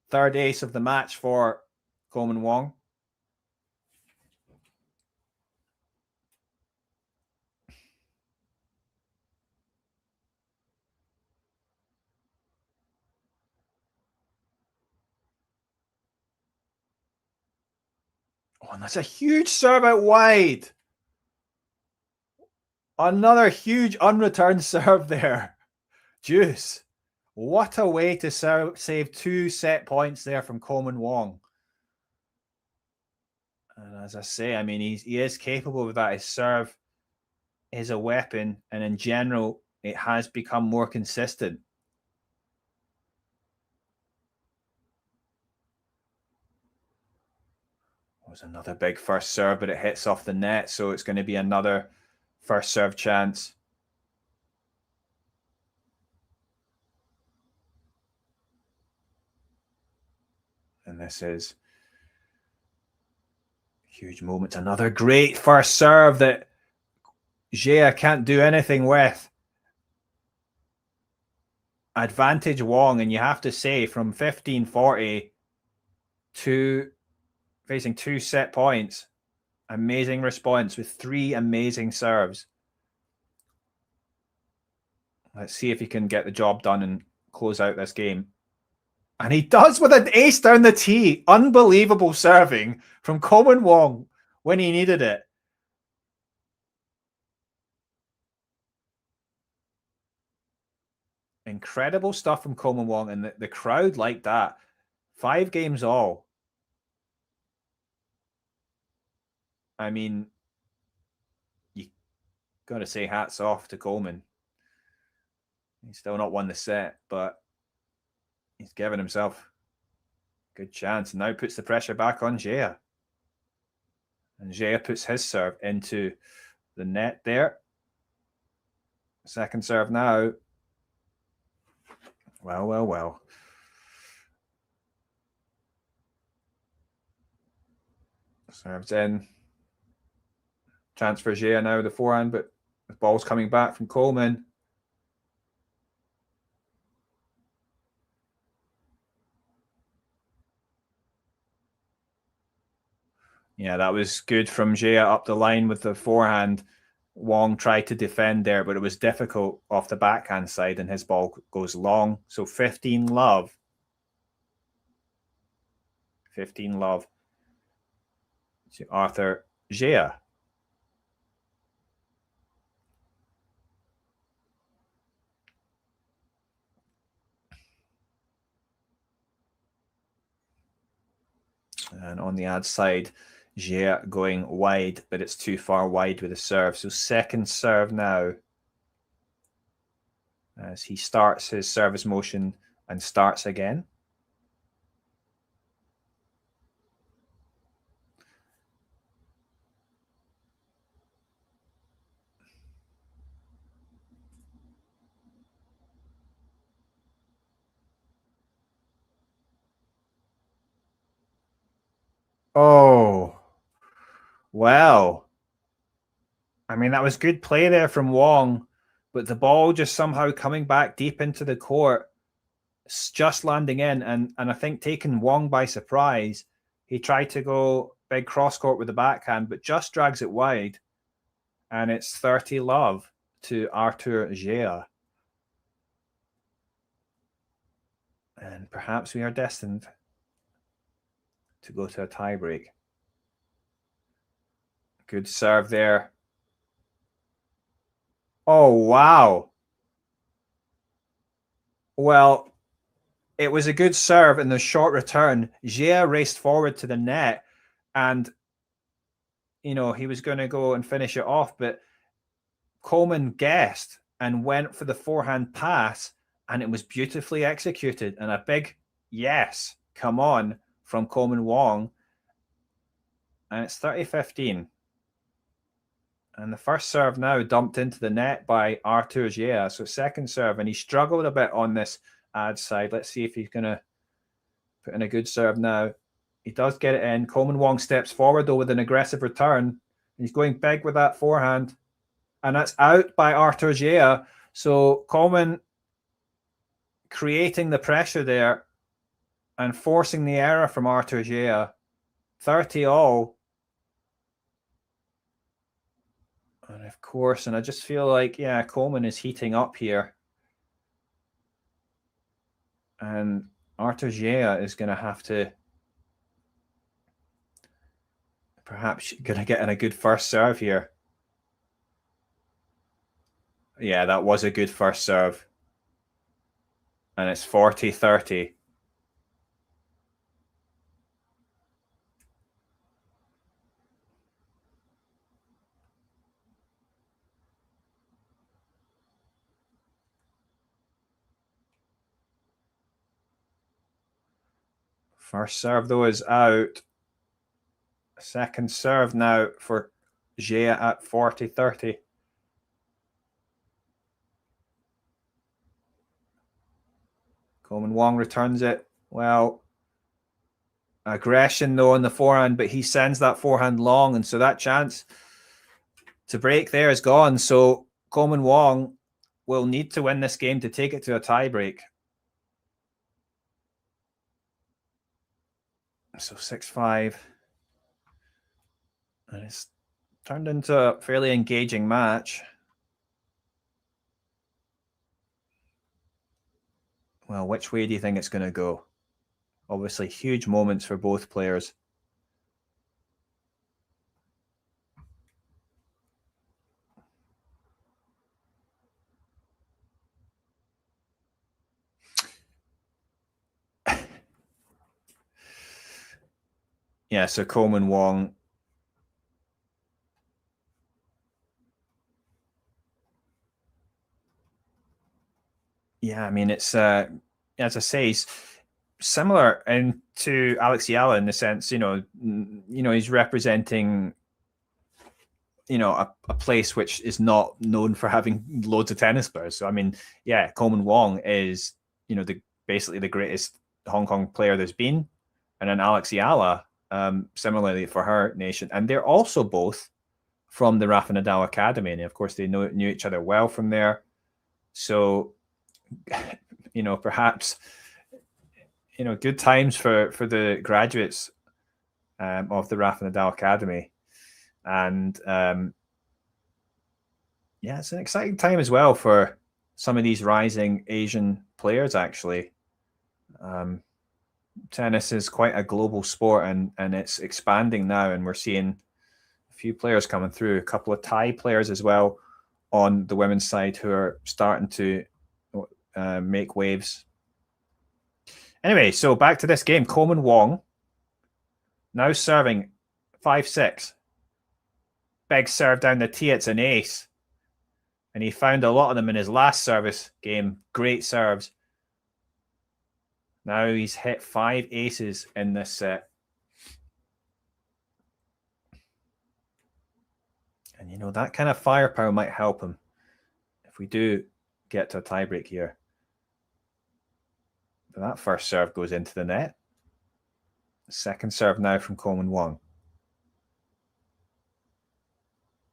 Third ace of the match for Coleman Wong. Oh, and that's a huge serve out wide. Another huge unreturned serve there. Juice. What a way to save 2 set points there from Coleman Wong. And as I say, I mean, he is capable of that. His serve is a weapon, and in general, it has become more consistent. was another big first serve, but it hits off the net, so it's going to be another first serve chance. And this is a huge moment. Another great first serve that Jia can't do anything with. Advantage Wong, and you have to say from 15-40 to facing 2 set points. Amazing response with 3 amazing serves. Let's see if he can get the job done and close out this game. And he does with an ace down the tee. Unbelievable serving from Coleman Wong when he needed it. Incredible stuff from Coleman Wong, and the crowd liked that. 5 games all. I mean, you got to say hats off to Coleman. He's still not won the set, but he's given himself a good chance. And now puts the pressure back on Jia. And Jia puts his serve into the net there. Second serve now. Well, well, well. Serves in. Chance for Jia now, the forehand, but the ball's coming back from Coleman. Yeah, that was good from Jia up the line with the forehand. Wong tried to defend there, but it was difficult off the backhand side, and his ball goes long. So 15 love. 15 love to Arthur Jia. And on the ad side, Jia going wide, but it's too far wide with the serve. So second serve now, as he starts his service motion and starts again. Oh, well. I mean, that was good play there from Wong, but the ball just somehow coming back deep into the court, just landing in, and I think taking Wong by surprise. He tried to go big cross court with the backhand, but just drags it wide, and it's 30 love to Arthur Jia. And perhaps we are destined to go to a tiebreak. Good serve there. Oh, wow. Well, it was a good serve in the short return. Jia raced forward to the net, and he was going to go and finish it off, but Coleman guessed and went for the forehand pass, and it was beautifully executed. And a big yes, come on, from Coleman Wong. And it's 30-15. And the first serve now dumped into the net by Arthur Jia. So second serve, and he struggled a bit on this ad side. Let's see if he's going to put in a good serve now. He does get it in. Coleman Wong steps forward, though, with an aggressive return. He's going big with that forehand. And that's out by Arthur Jia. So Coleman creating the pressure there and forcing the error from Arthur Jia. 30 all. And of course, and I just feel like, yeah, Coleman is heating up here. And Arthur Jia is going to have to perhaps going to get in a good first serve here. Yeah, that was a good first serve. And it's 40-30. First serve, though, is out. Second serve now for Jia at 40-30. Coleman Wong returns it. Well, aggression though on the forehand, but he sends that forehand long, and so that chance to break there is gone. So Coleman Wong will need to win this game to take it to a tie break. So 6-5. And it's turned into a fairly engaging match. Well, which way do you think it's going to go? Obviously, huge moments for both players. Yeah, so Coleman Wong. Yeah, I mean, it's as I say, he's similar to Alex Yala in the sense, he's representing, a place which is not known for having loads of tennis players. So I mean, yeah, Coleman Wong is, basically the greatest Hong Kong player there's been, and then Alex Yala, similarly for her nation, and they're also both from the Rafa Nadal Academy, and of course they knew each other well from there. So, perhaps, good times for the graduates of the Rafa Nadal Academy. And it's an exciting time as well for some of these rising Asian players, actually. Tennis is quite a global sport, and it's expanding now, and we're seeing a few players coming through, a couple of Thai players as well on the women's side who are starting to make waves. Anyway, so back to this game. Coleman Wong now serving 5-6. Big serve down the tee. It's an ace. And he found a lot of them in his last service game. Great serves. Now he's hit 5 aces in this set. And, that kind of firepower might help him if we do get to a tiebreak here. But that first serve goes into the net. Second serve now from Coleman Wong.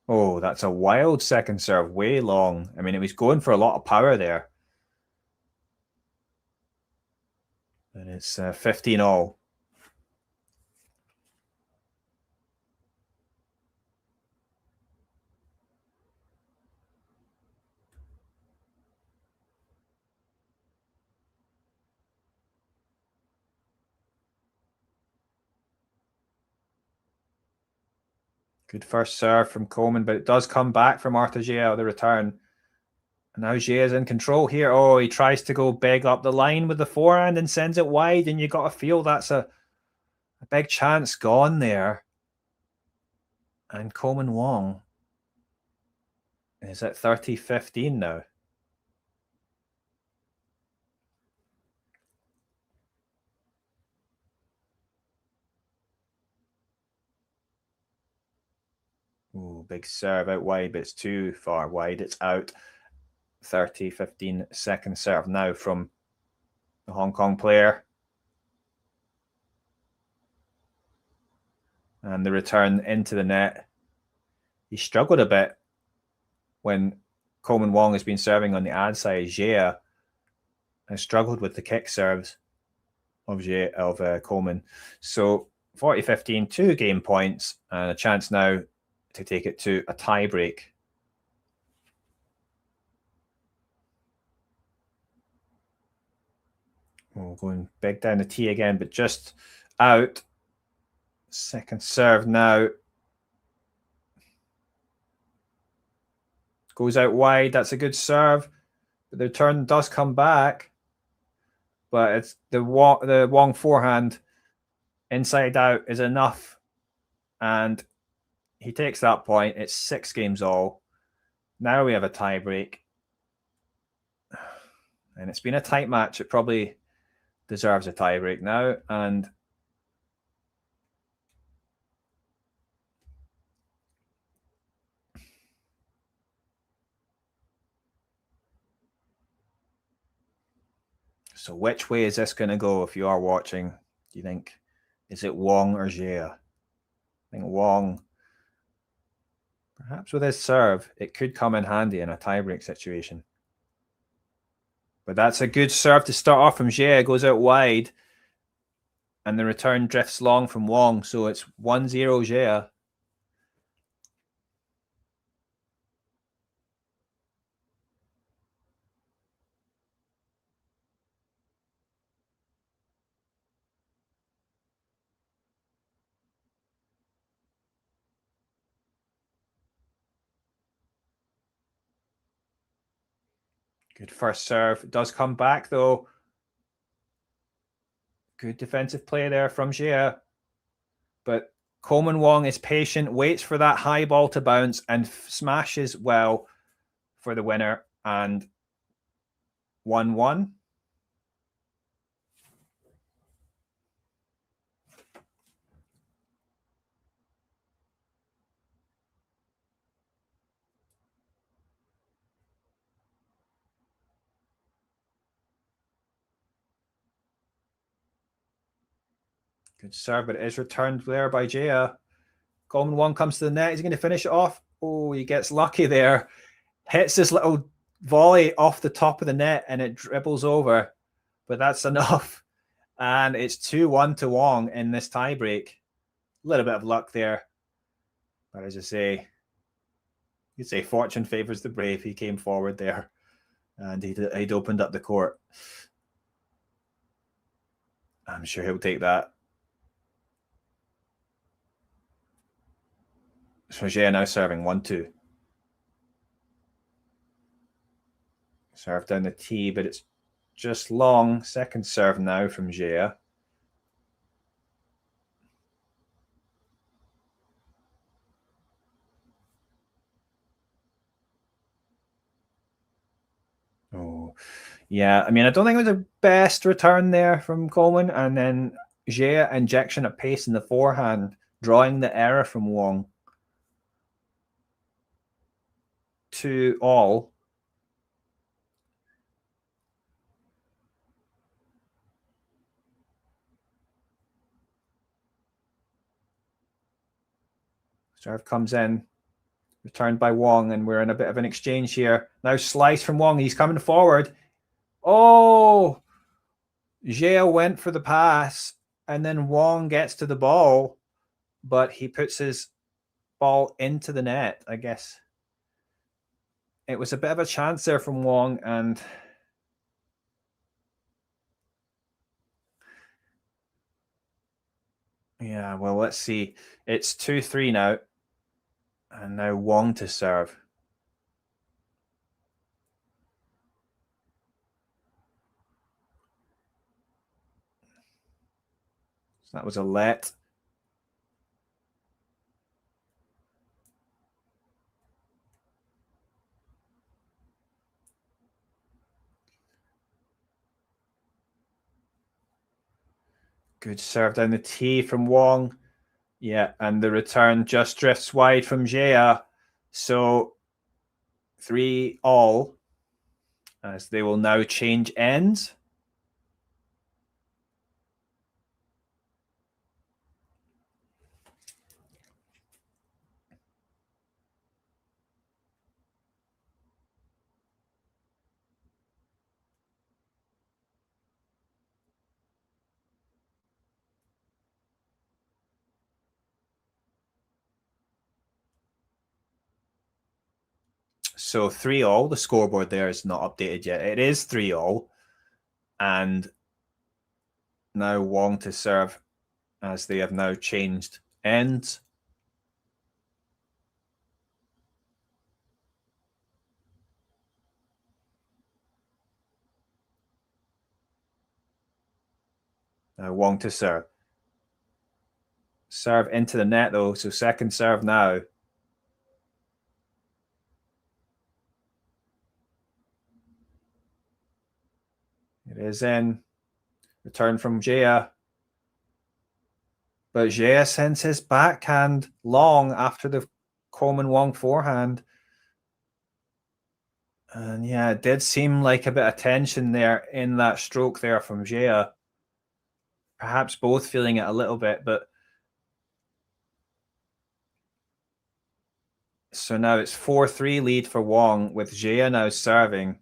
Oh, that's a wild second serve, way long. I mean, it was going for a lot of power there. And it's 15 all. Good first serve from Coleman, but it does come back from Arthur Gea, the return. And now Gea is in control here. Oh, he tries to go big up the line with the forehand and sends it wide, and you got to feel that's a big chance gone there. And Coleman Wong is at 30-15 now. Ooh, big serve out wide, but it's too far wide. It's out. 30-15 second serve now from the Hong Kong player. And the return into the net. He struggled a bit when Coleman Wong has been serving on the ad side. Gea has struggled with the kick serves of Coleman. So 40-15, 2 game points, and a chance now to take it to a tie break. Oh, going big down the tee again, but just out. Second serve now. Goes out wide. That's a good serve. But the return does come back. But it's the Wong forehand inside out is enough. And he takes that point. It's 6 games all. Now we have a tie break. And it's been a tight match. It probably deserves a tie break now. And So which way is this going to go if you are watching? Do you think, is it Wong or Jia? I think Wong, perhaps with his serve, it could come in handy in a tiebreak situation. But that's a good serve to start off from Jia. Goes out wide. And the return drifts long from Wong. So it's 1-0 Jia. Good first serve. It does come back, though. Good defensive play there from Jia. But Coleman Wong is patient, waits for that high ball to bounce, and smashes well for the winner. And 1-1. Good serve, but it is returned there by Jia. Coleman Wong comes to the net. He's going to finish it off. Oh, he gets lucky there. Hits this little volley off the top of the net and it dribbles over. But that's enough. And it's 2-1 to Wong in this tiebreak. A little bit of luck there. But as I say, you'd say fortune favors the brave. He came forward there and he'd opened up the court. I'm sure he'll take that. So Jia now serving 1-2. Serve down the tee, but it's just long. Second serve now from Jia. Oh, yeah. I mean, I don't think it was the best return there from Coleman. And then Jia injection of pace in the forehand, drawing the error from Wong. 2-2. Serve comes in, returned by Wong, and we're in a bit of an exchange here. Now slice from Wong. He's coming forward. Oh, Jia went for the pass, and then Wong gets to the ball, but he puts his ball into the net, I guess. It was a bit of a chance there from Wong, and yeah, well, let's see. It's 2-3 now, and now Wong to serve. So that was a let. Good serve down the tee from Wong. Yeah, and the return just drifts wide from Jia. So 3-3, as they will now change ends. So 3-3, the scoreboard there is not updated yet. It is 3-3. And now Wong to serve, as they have now changed ends. Now Wong to serve. Serve into the net, though. So second serve now. It is in. Return from Jia. But Jia sends his backhand long after the Coleman Wong forehand. And yeah, it did seem like a bit of tension there in that stroke there from Jia. Perhaps both feeling it a little bit, but so now it's 4-3 lead for Wong with Jia now serving.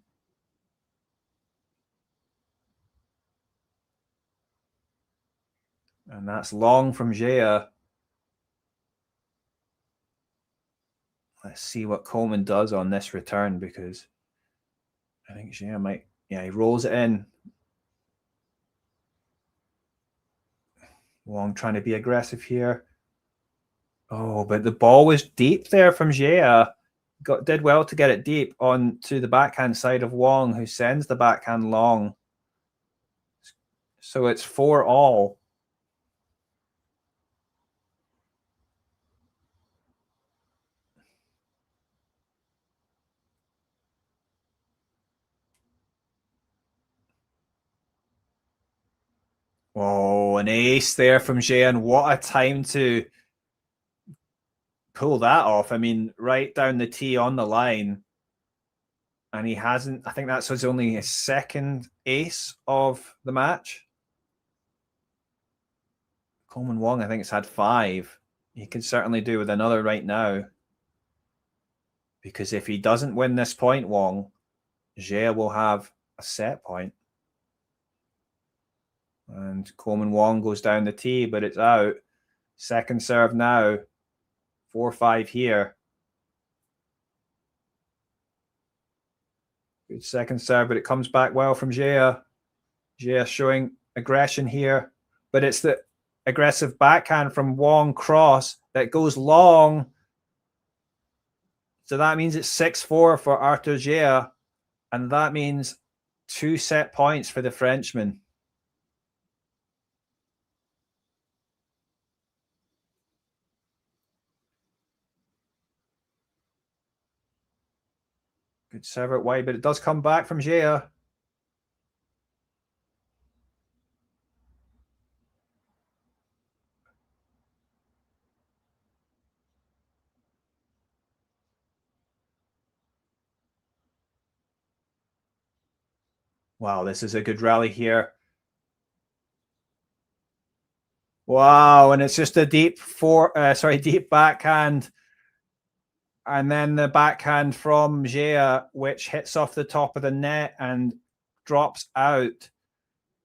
And that's long from Jia. Let's see what Coleman does on this return, because I think Jia might, yeah, he rolls it in. Wong trying to be aggressive here. Oh, but the ball was deep there from Jia. Did well to get it deep on to the backhand side of Wong, who sends the backhand long. So it's 4-all. Oh, an ace there from Jia, and what a time to pull that off. I mean, right down the tee on the line. And he hasn't, I think that's only his second ace of the match. Coleman Wong, I think, has had 5. He could certainly do with another right now. Because if he doesn't win this point, Wong, Jia will have a set point. And Coleman Wong goes down the tee, but it's out. Second serve now. 4-5 here. Good second serve, but it comes back well from Jia. Jia showing aggression here, but it's the aggressive backhand from Wong cross that goes long. So that means it's 6-4 for Arthur Jia, and that means 2 set points for the Frenchman. Good serve out wide, but it does come back from Jia. Wow, this is a good rally here. Wow, and it's just a deep deep backhand. And then the backhand from Jia, which hits off the top of the net and drops out.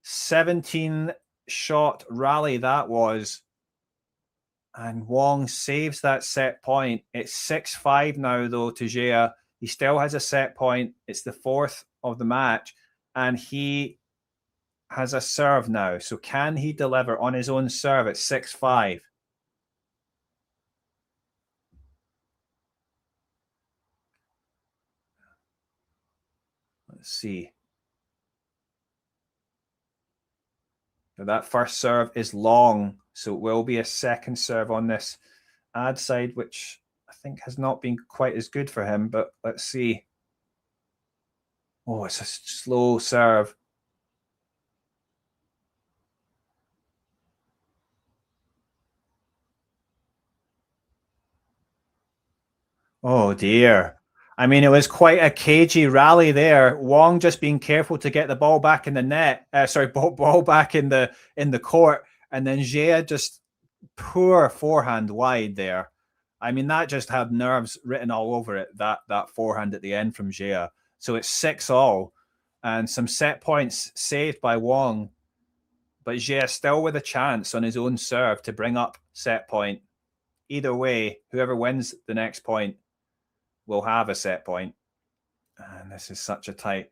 17-shot rally that was. And Wong saves that set point. It's 6-5 now, though, to Jia. He still has a set point. It's the 4th of the match. And he has a serve now. So can he deliver on his own serve at 6-5? Let's see. So that first serve is long, so it will be a second serve on this ad side, which I think has not been quite as good for him, but let's see. Oh, it's a slow serve. Oh dear. I mean, it was quite a cagey rally there. Wong just being careful to get the ball back in the net. Ball back in the court, and then Jia just poor forehand wide there. I mean, that just had nerves written all over it. That forehand at the end from Jia. So it's 6-all, and some set points saved by Wong, but Jia still with a chance on his own serve to bring up set point. Either way, whoever wins the next point will have a set point. And this is such a tight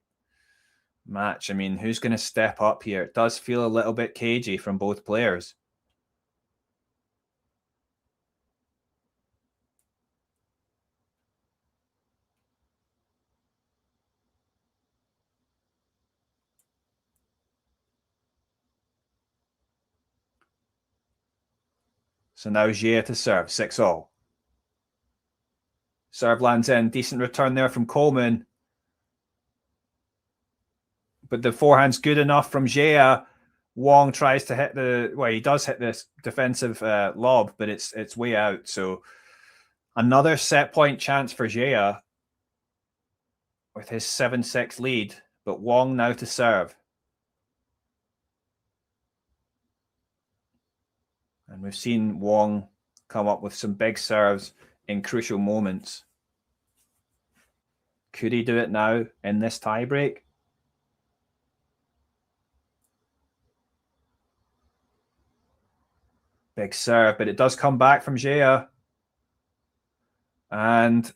match. I mean, who's going to step up here? It does feel a little bit cagey from both players. So now Jia to serve, 6-all. Serve lands in, decent return there from Coleman. But the forehand's good enough from Jia. Wong tries to hit he does hit this defensive lob, but it's way out. So another set point chance for Jia. with his 7-6 lead, but Wong now to serve. And we've seen Wong come up with some big serves in crucial moments. Could he do it now in this tiebreak? Big serve, but it does come back from Jia. And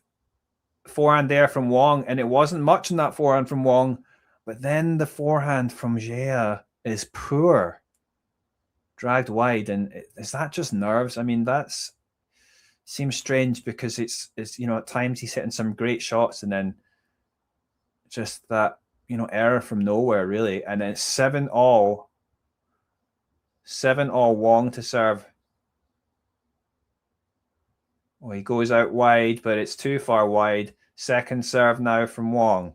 forehand there from Wong, and it wasn't much in that forehand from Wong, but then the forehand from Jia is poor. Dragged wide, and is that just nerves? I mean, that's seems strange because it's at times he's hitting some great shots and then just that error from nowhere really, and then 7-all Wong to serve. Oh, he goes out wide, but it's too far wide. Second serve now from Wong.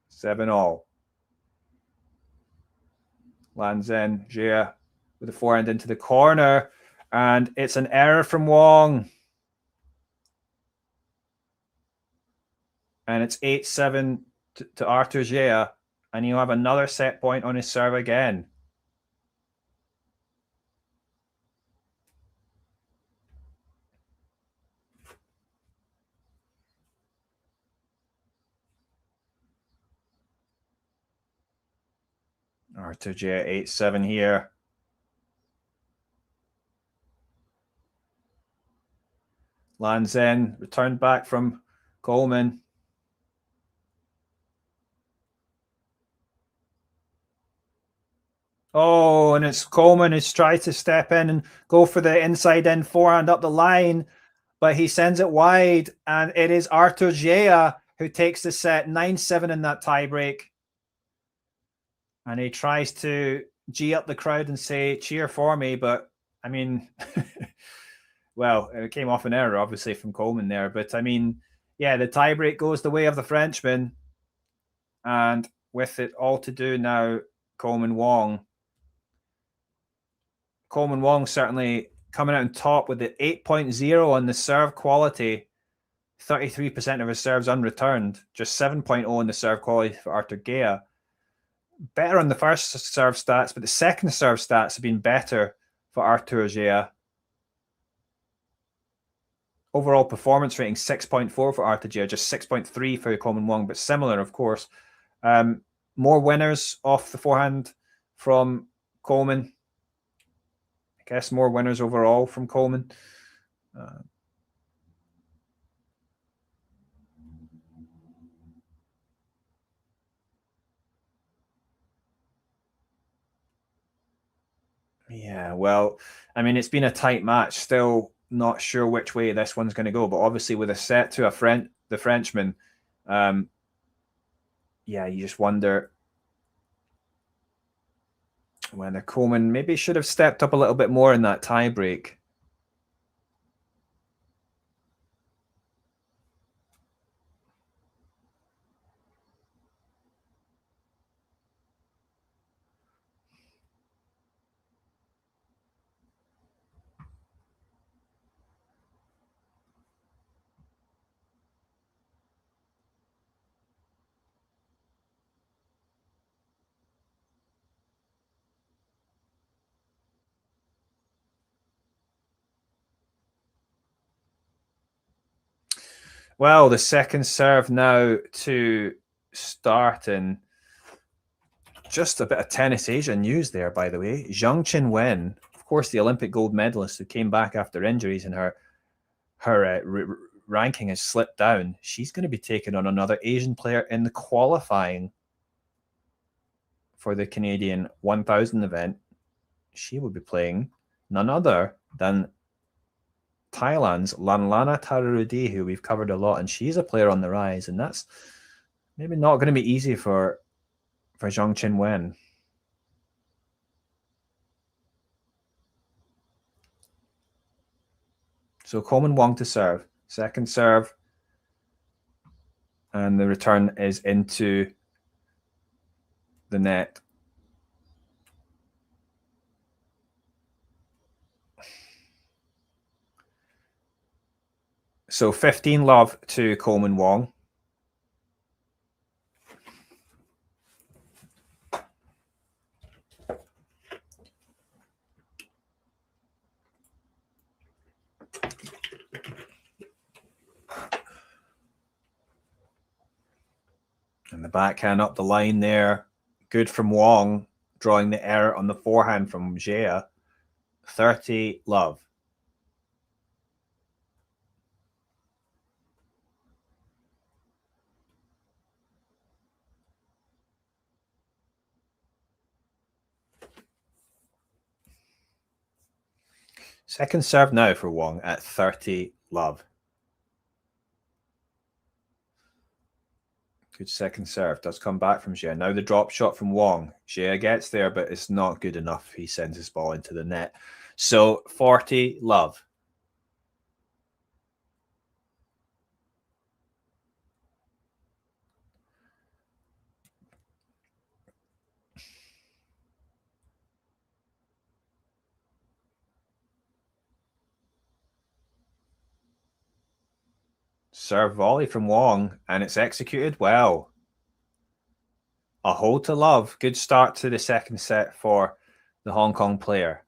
7-all. Lands in. Jia with the forehand into the corner. And it's an error from Wong. And it's 8-7 to Arthur Jia. And he'll have another set point on his serve again. Arthur Jia 8-7 here. Lands in, returned back from Coleman. Oh, and it's Coleman who's tried to step in and go for the inside-in forehand up the line, but he sends it wide, and it is Arthur Jia who takes the set 9-7 in that tiebreak. And he tries to G up the crowd and say, cheer for me, but I mean, well, it came off an error, obviously, from Coleman there. But I mean, yeah, the tiebreak goes the way of the Frenchman. And with it all to do now, Coleman Wong certainly coming out on top with the 8.0 on the serve quality. 33% of his serves unreturned. Just 7.0 on the serve quality for Arthur Jia. Better on the first serve stats, but the second serve stats have been better for Arthur Jia. Overall performance rating 6.4 for Arthur Jia, just 6.3 for Coleman Wong, but similar, of course. More winners off the forehand from Coleman. I guess more winners overall from Coleman. Yeah, well, I mean, it's been a tight match. Still not sure which way this one's going to go, but obviously with a set to the Frenchman, yeah, you just wonder whether Coleman maybe should have stepped up a little bit more in that tiebreak. Well, the second serve now to start, and just a bit of Tennis Asia news there, by the way. Zhang Qinwen, of course, the Olympic gold medalist who came back after injuries and her ranking has slipped down. She's going to be taking on another Asian player in the qualifying for the Canadian 1000 event. She will be playing none other than Thailand's Lanlana Tararudi, who we've covered a lot, and she's a player on the rise, and that's maybe not going to be easy for Zhang Qinwen. So Coleman Wong to serve. Second serve. And the return is into the net. So 15 love to Coleman Wong. And the backhand up the line there. Good from Wong, drawing the error on the forehand from Jia. 30 love. Second serve now for Wong at 30 love. Good second serve. Does come back from Jia. Now the drop shot from Wong. Jia gets there, but it's not good enough. He sends his ball into the net. So 40 love. Serve volley from Wong, and it's executed well. A hole to love. Good start to the second set for the Hong Kong player.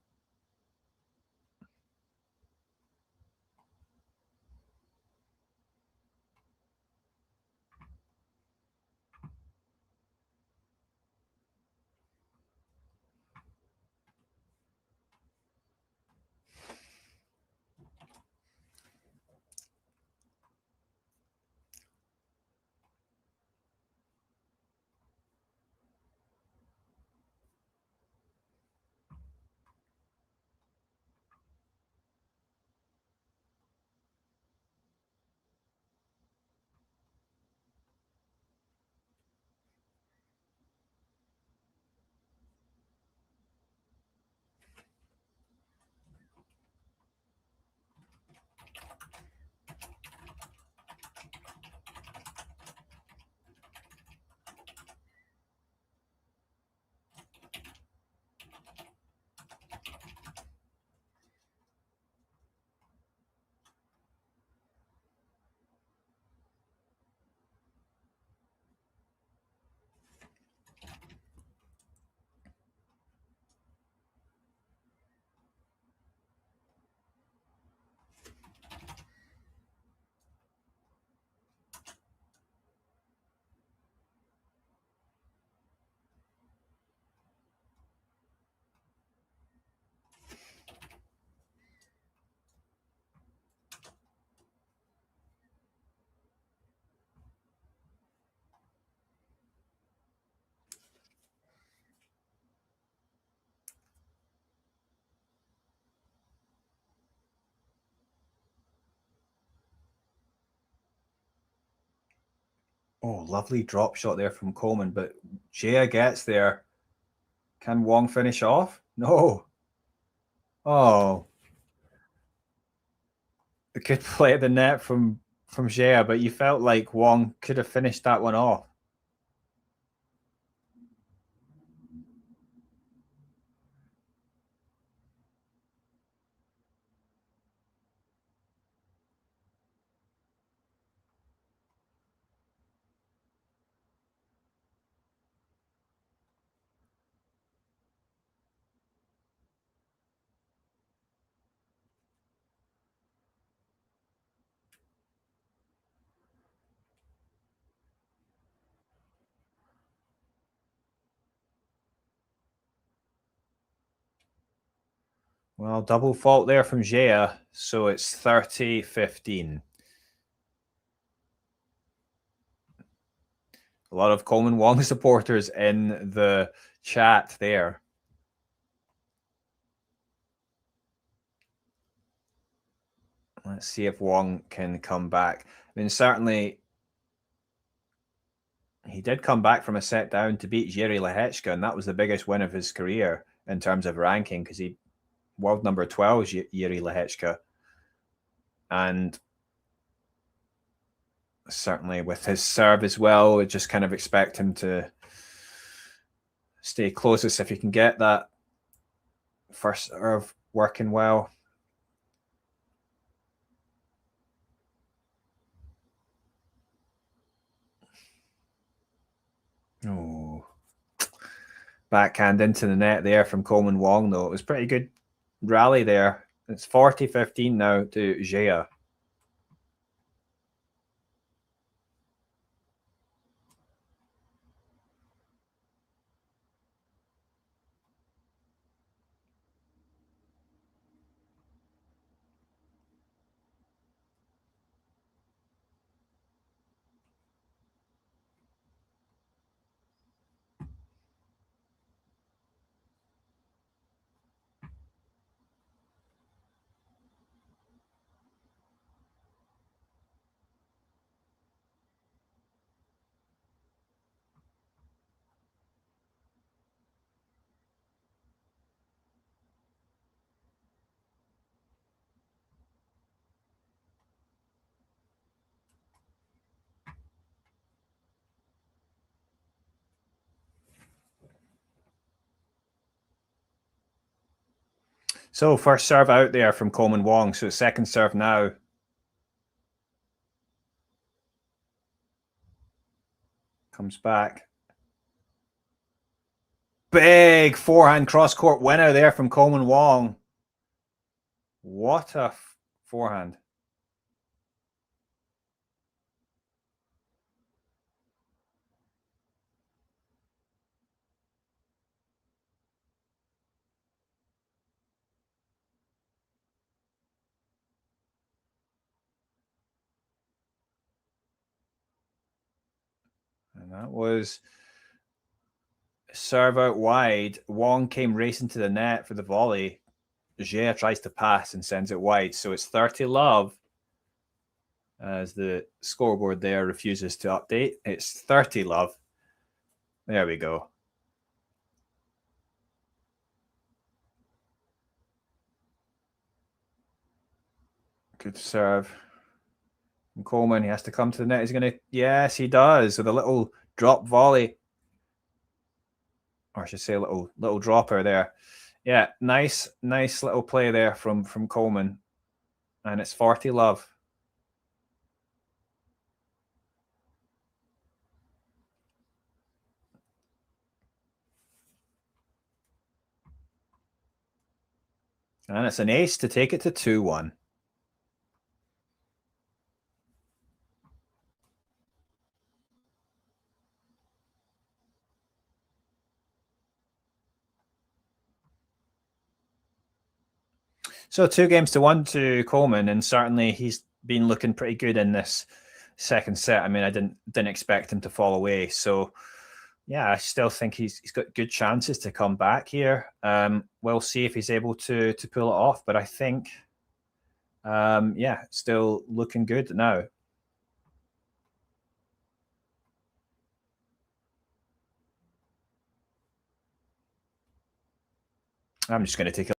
Oh, lovely drop shot there from Coleman, but Jia gets there. Can Wong finish off? No. Oh. A good play at the net from Jia, but you felt like Wong could have finished that one off. Well, double fault there from Jia, so it's 30-15. A lot of Coleman Wong supporters in the chat there. Let's see if Wong can come back. I mean, certainly he did come back from a set down to beat Jiří Lehečka, and that was the biggest win of his career in terms of ranking, because he world number 12 is Jiří Lehečka. And certainly with his serve as well, we just kind of expect him to stay closest if he can get that first serve working well. Oh, backhand into the net there from Coleman Wong, though. It was pretty good rally there. It's 40-15 now to Jia. So first serve out there from Coleman Wong. So second serve now. Comes back. Big forehand cross-court winner there from Coleman Wong. What a forehand. And that was serve out wide. Wong came racing to the net for the volley. Jia tries to pass and sends it wide. So it's 30-love as the scoreboard there refuses to update. It's 30-love. There we go. Good serve. And Coleman, he has to come to the net. He's going to, yes, he does. With a little drop volley. Or I should say a little dropper there. Yeah, nice little play there from Coleman. And it's 40-love. And it's an ace to take it to 2-1. So 2-1 to Coleman, and certainly he's been looking pretty good in this second set. I mean, I didn't expect him to fall away. So yeah, I still think he's got good chances to come back here. We'll see if he's able to pull it off, but I think yeah, still looking good now. I'm just going to take a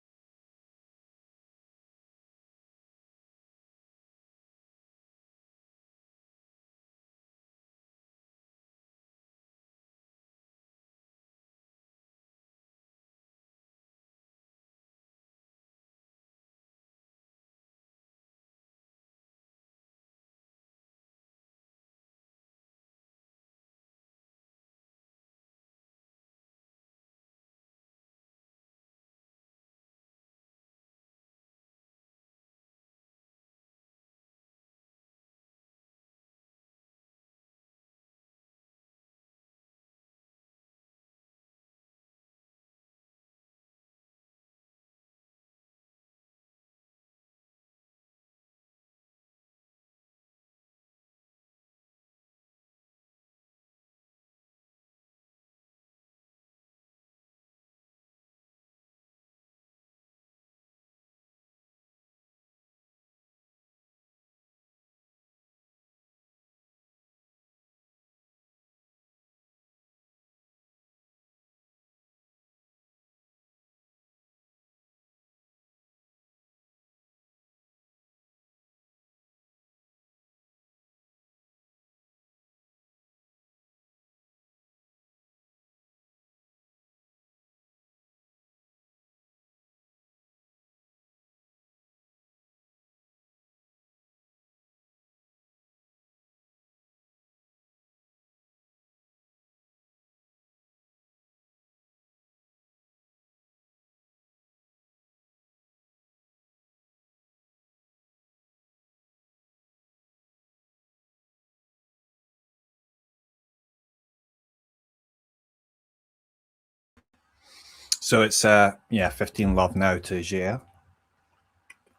So it's 15-love now to Jia.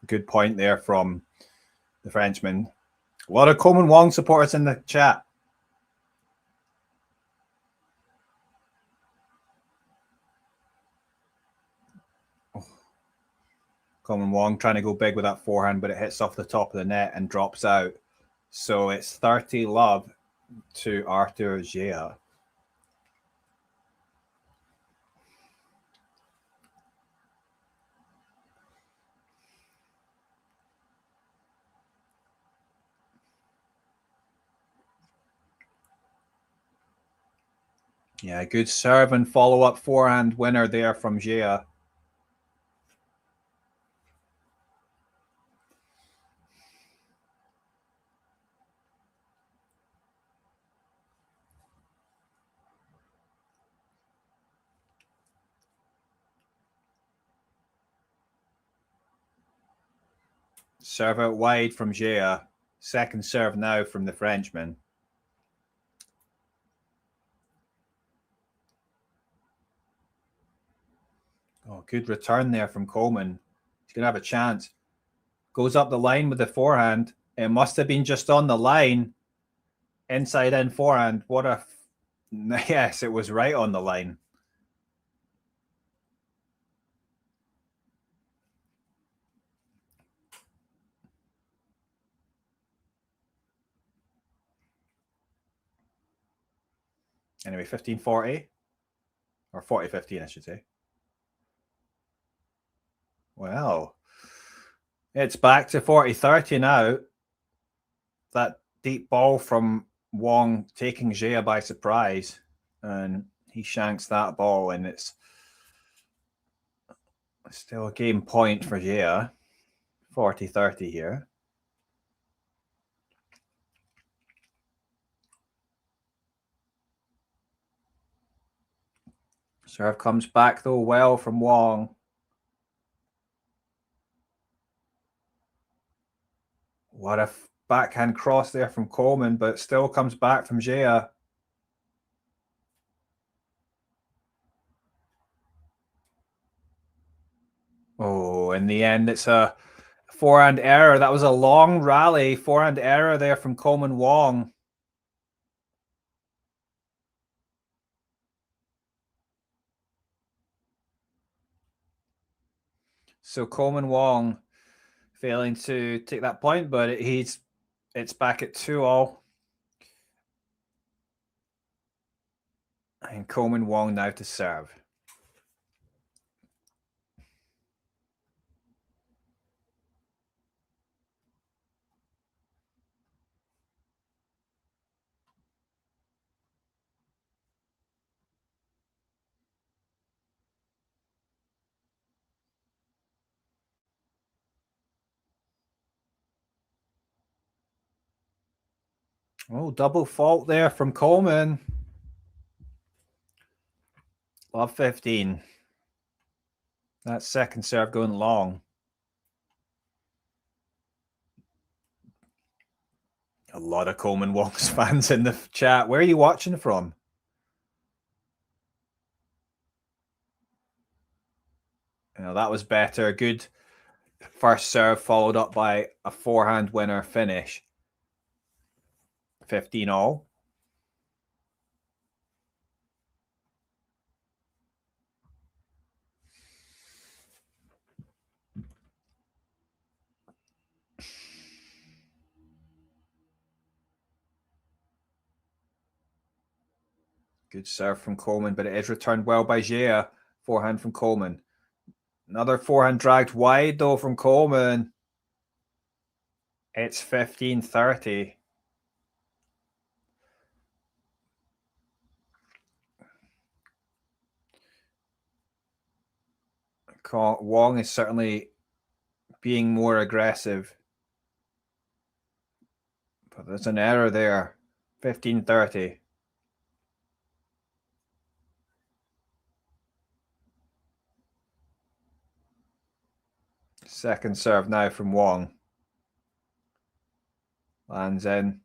Good point there from the Frenchman. A lot of Coleman Wong supporters in the chat. Coleman Wong trying to go big with that forehand, but it hits off the top of the net and drops out. So it's 30-love to Arthur Jia. Yeah, good serve and follow-up forehand winner there from Jia. Serve out wide from Gea. Second serve now from the Frenchman. Oh, good return there from Coleman. He's going to have a chance. Goes up the line with the forehand. It must have been just on the line. Inside in forehand. What a... Yes, it was right on the line. Anyway, 15-40. Or 40-15, I should say. Well, it's back to 40-30 now. That deep ball from Wong taking Gea by surprise. And he shanks that ball, and it's still a game point for Gea. 40-30 here. Serve comes back, though, well from Wong. What a backhand cross there from Coleman, but still comes back from Gea. Oh, in the end, it's a forehand error. That was a long rally. Forehand error there from Coleman Wong. So Coleman Wong failing to take that point, but it's back at 2-2. And Coleman Wong now to serve. Oh, double fault there from Coleman. Love 15. That second serve going long. A lot of Coleman Wong's fans in the chat. Where are you watching from? You know, that was better. Good first serve followed up by a forehand winner finish. 15-all. Good serve from Coleman, but it is returned well by Gea. Forehand from Coleman. Another forehand dragged wide, though, from Coleman. It's 15-30. Wong is certainly being more aggressive. But there's an error there. 15-30. Second serve now from Wong. Lands in.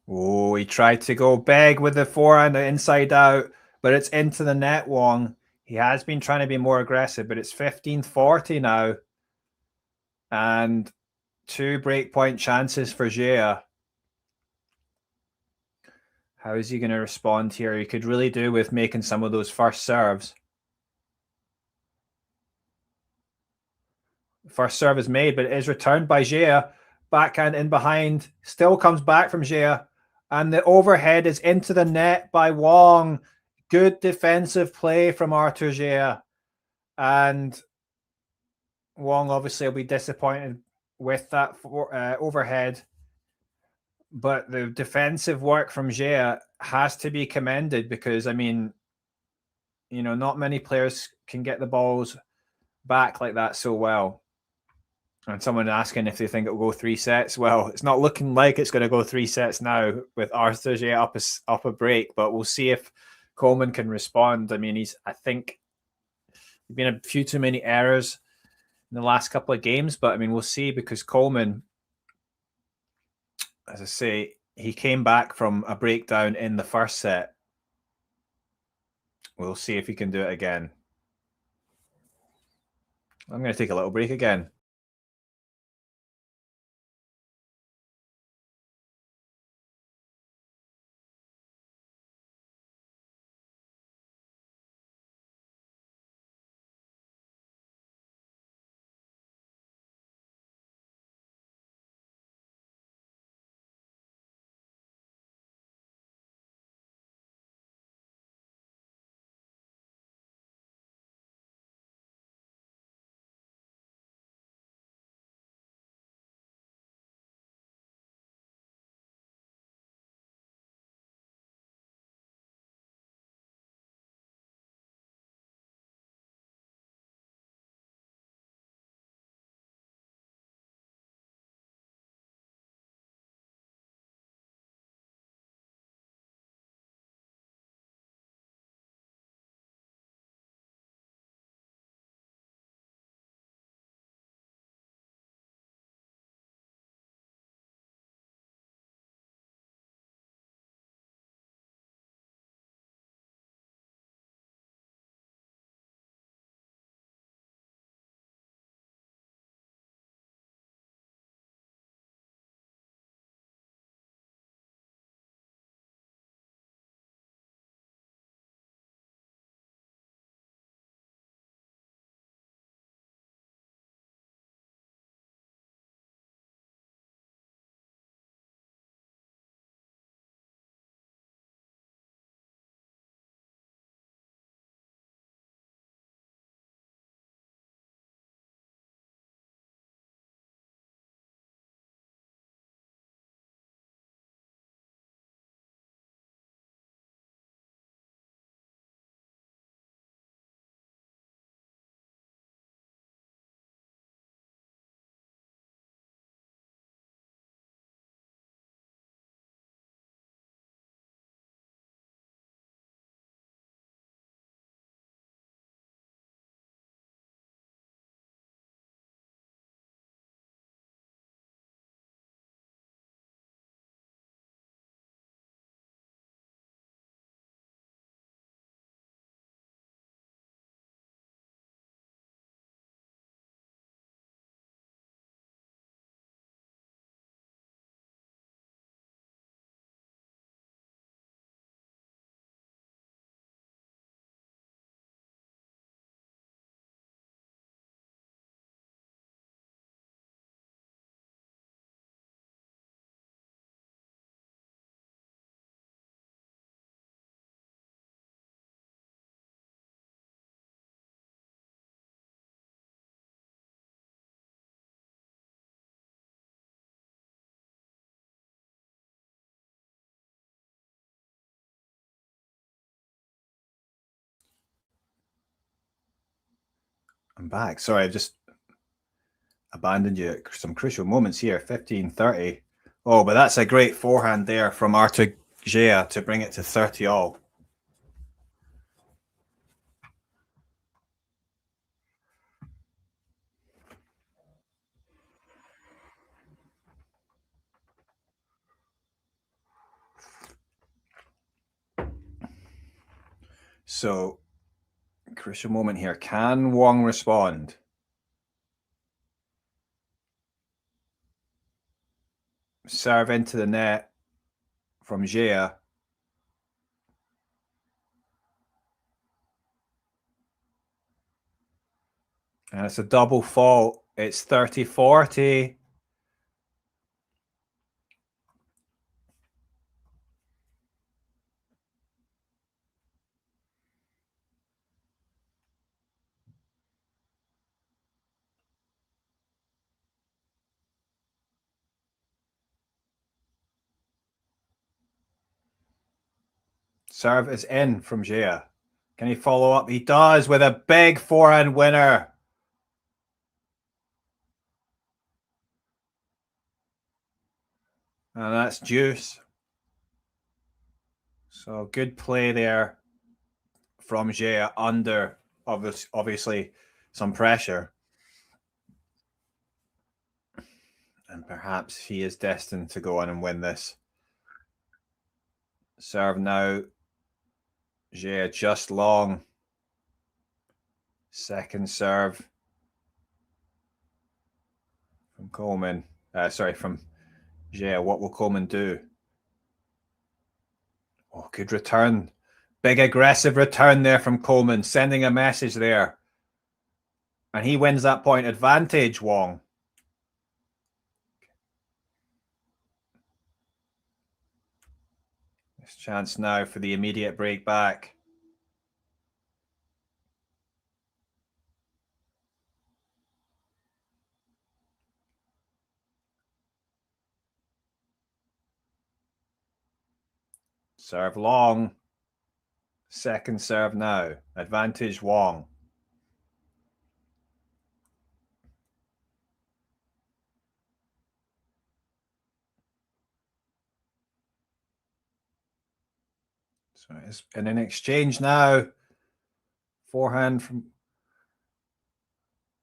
Oh, he tried to go big with the forehand inside out, but it's into the net, Wong. He has been trying to be more aggressive, but it's 15-40 now. And 2 breakpoint chances for Gea. How is he going to respond here? He could really do with making some of those first serves. First serve is made, but it is returned by Gea. Backhand in behind. Still comes back from Gea. And the overhead is into the net by Wong. Good defensive play from Arthur Gea. And Wong obviously will be disappointed with that overhead. But the defensive work from Gea has to be commended because, I mean, you know, not many players can get the balls back like that so well. And someone asking if they think it will go 3 sets. Well, it's not looking like it's going to go 3 sets now with Arthur Gea up a break, but we'll see if Coleman can respond. I mean, I think been a few too many errors in the last couple of games, but I mean, we'll see, because Coleman, as I say, he came back from a breakdown in the first set. We'll see if he can do it again. I'm going to take a little break again. I'm back. Sorry, I've just abandoned you at some crucial moments here. 15-30. Oh, but that's a great forehand there from Artur Gea to bring it to 30 all. So, crucial moment here. Can Wong respond? Serve into the net from Gea. And it's a double fault. It's 30-40. Serve is in from Gea. Can he follow up? He does, with a big forehand winner. And that's deuce. So good play there from Gea under obviously some pressure. And perhaps he is destined to go on and win this. Serve now. Jia just long. Second serve from Coleman. From Jia. What will Coleman do? Oh, good return. Big aggressive return there from Coleman, sending a message there. And he wins that point. Advantage, Wong. This chance now for the immediate break back. Serve long. Second serve now. Advantage, Wong. So it's in an exchange now. Forehand from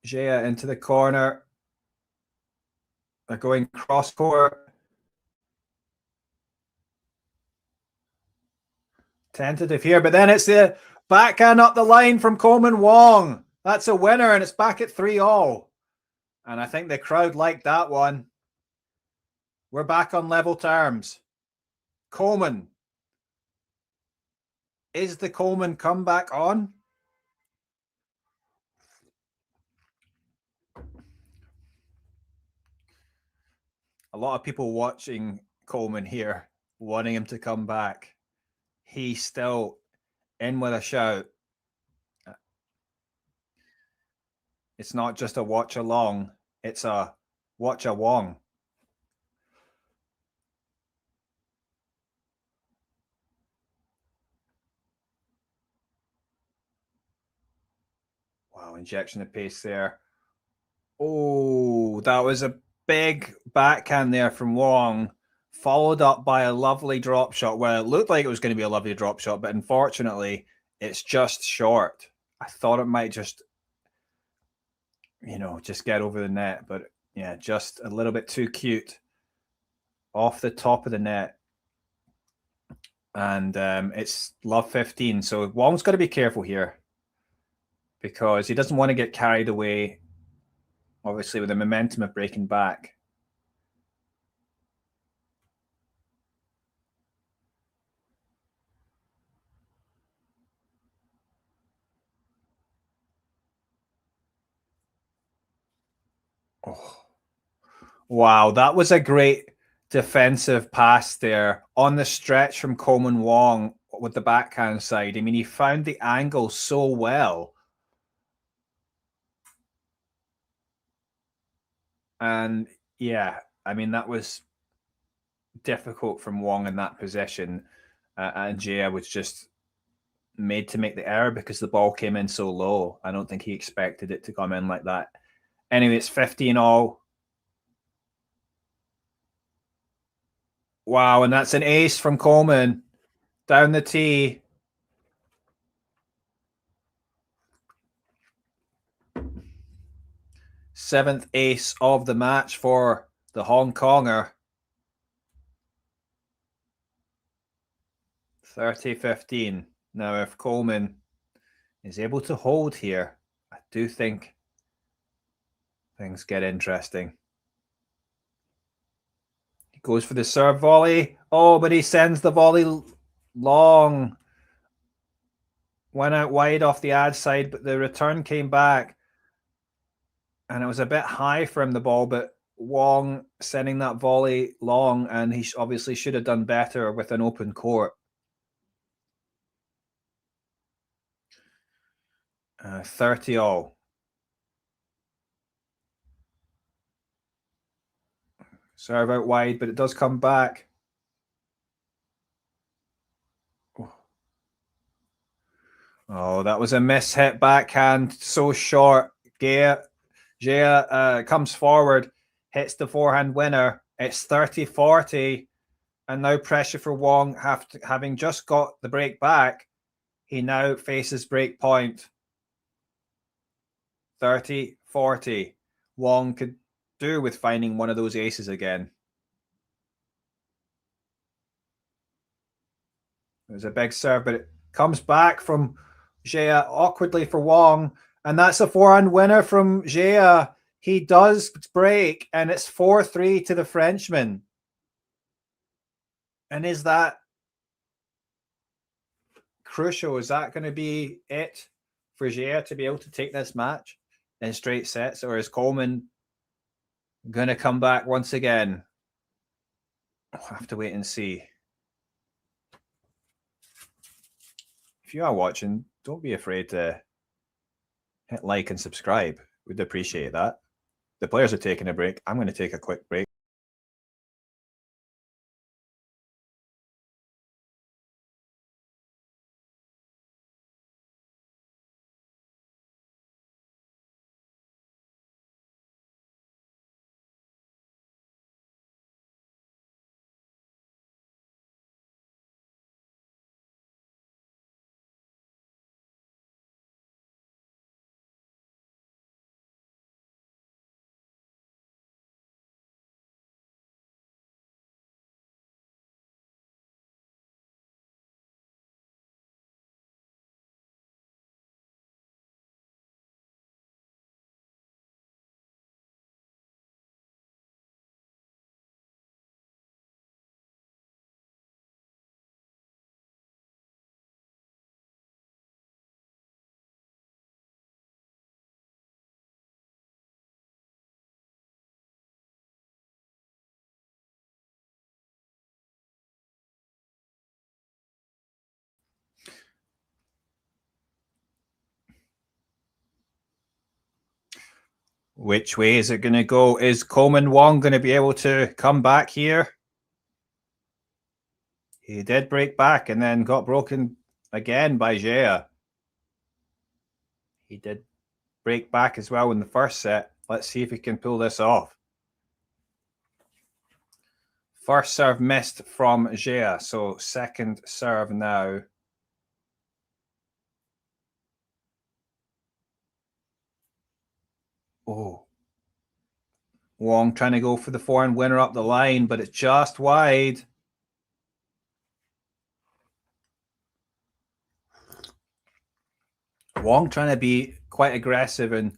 Jia into the corner. They're going cross court. Tentative here, but then it's the backhand up the line from Coleman Wong. That's a winner, and it's back at 3-all. And I think the crowd liked that one. We're back on level terms. Coleman. Is the Coleman comeback on? A lot of people watching Coleman here, wanting him to come back. He's still in with a shout. It's not just a watch along, it's a watch a Wong. Wow, injection of pace there. Oh, that was a big backhand there from Wong, followed up by a lovely drop shot. Well, it looked like it was going to be a lovely drop shot, but unfortunately, it's just short. I thought it might just, just get over the net, but yeah, just a little bit too cute off the top of the net. And it's love 15. So Wong's got to be careful here because he doesn't want to get carried away, obviously, with the momentum of breaking back. Oh. Wow, that was a great defensive pass there on the stretch from Coleman Wong with the backhand side. I mean, he found the angle so well. And yeah, I mean, that was difficult from Wong in that position. And Jia was just made to make the error because the ball came in so low. I don't think he expected it to come in like that. Anyway, it's 15-all. Wow, and that's an ace from Coleman down the tee. Seventh ace of the match for the Hong Konger. 30-15. Now, if Coleman is able to hold here, I do think things get interesting. He goes for the serve volley. Oh, but he sends the volley long. Went out wide off the ad side, but the return came back. And it was a bit high for him, the ball, but Wong sending that volley long, and he obviously should have done better with an open court. 30-all. Serve out wide, but it does come back. Oh, that was a mishit backhand, so short. Jia comes forward, hits the forehand winner. It's 30-40, and now pressure for Wong. Having just got the break back, he now faces break point. 30-40. Wong could do with finding one of those aces again. It was a big serve, but it comes back from Gea awkwardly for Wong. And that's a forehand winner from Gea. He does break, and it's 4-3 to the Frenchman. And is that crucial? Is that going to be it for Gea to be able to take this match in straight sets? Or is Coleman going to come back once again? We'll have to wait and see. If you are watching, don't be afraid to hit like and subscribe. We'd appreciate that. The players are taking a break. I'm going to take a quick break. Which way is it going to go? Is Coleman Wong going to be able to come back here? He did break back and then got broken again by Gea. He did break back as well in the first set. Let's see if he can pull this off. First serve missed from Gea, so second serve now. Oh. Wong trying to go for the forehand winner up the line, but it's just wide. Wong trying to be quite aggressive and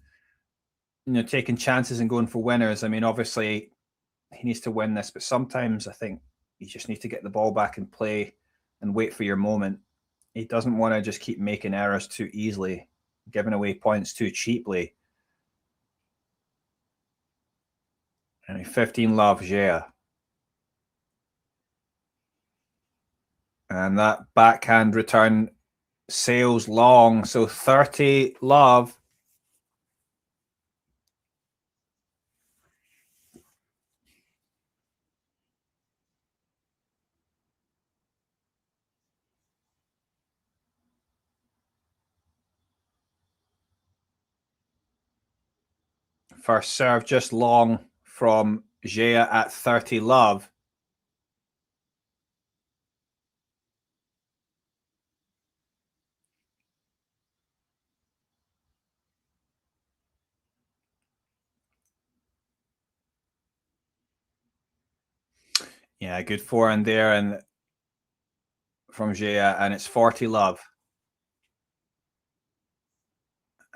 taking chances and going for winners. I mean, obviously he needs to win this, but sometimes I think you just need to get the ball back and play and wait for your moment. He doesn't want to just keep making errors too easily, giving away points too cheaply. And 15 love, Gea. And that backhand return sails long. So 30 love. First serve just long from Gea at 30 love. Yeah, good forehand there and from Gea, and it's 40 love.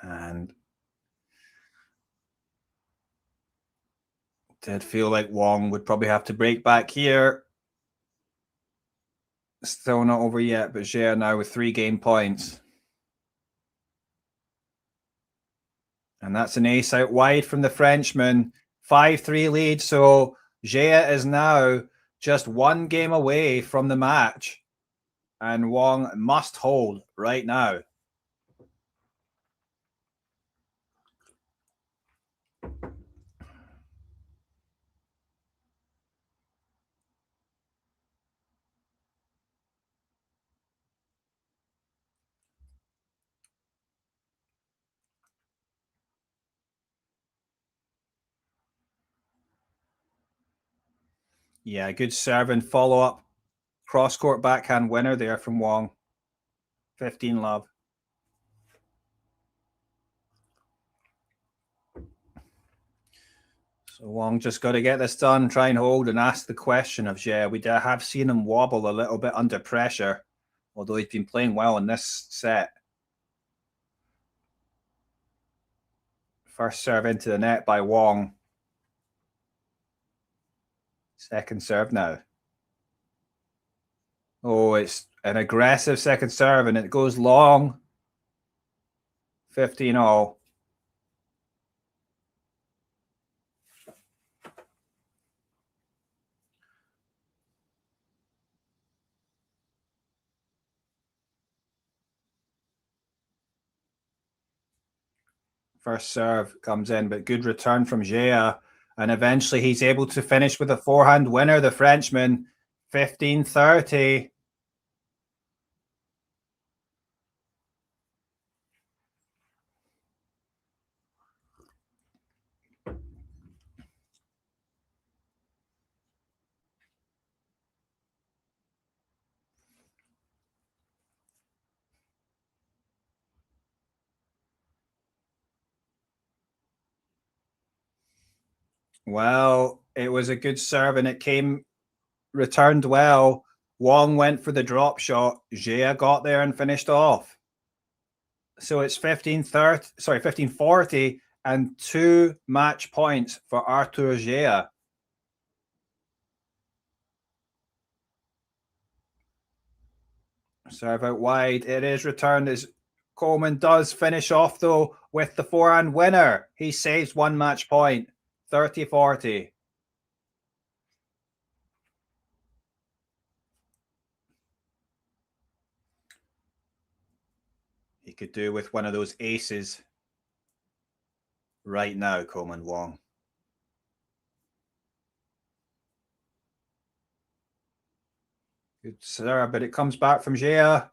And did feel like Wong would probably have to break back here. Still not over yet, but Gea now with 3 game points. And that's an ace out wide from the Frenchman. 5-3 lead. So Gea is now just 1 game away from the match. And Wong must hold right now. Yeah, good serve and follow-up. Cross-court backhand winner there from Wong. 15 love. So Wong just got to get this done, try and hold and ask the question of Jia. We have seen him wobble a little bit under pressure, although he's been playing well in this set. First serve into the net by Wong. Second serve now. Oh, it's an aggressive second serve, and it goes long. 15-all. First serve comes in, but good return from Jia. And eventually he's able to finish with a forehand winner, the Frenchman. 15-30. Well, it was a good serve and it came returned well. Wong went for the drop shot. Jia got there and finished off. So it's 15-40 and 2 match points for Arthur Jia. Serve out wide. It is returned as Coleman does finish off, though, with the forehand winner. He saves 1 match point. 30-40. He could do with one of those aces right now, Coleman Wong. Good serve, but it comes back from Jia.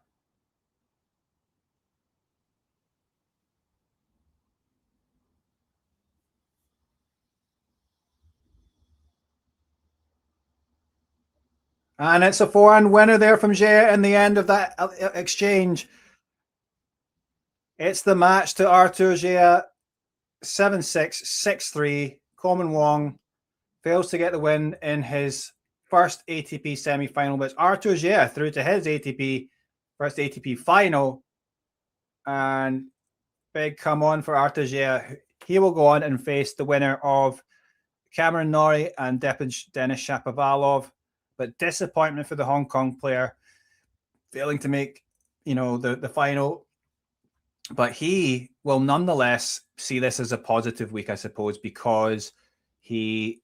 And it's a forehand winner there from Jia in the end of that exchange. It's the match to Arthur Jia. 7-6, 6-3. Coleman Wong fails to get the win in his first ATP semi-final, but it's Arthur Jia through to his first ATP final. And big come on for Arthur Jia. He will go on and face the winner of Cameron Norrie and Denis Shapovalov. But disappointment for the Hong Kong player, failing to make, the final. But he will nonetheless see this as a positive week, I suppose, because he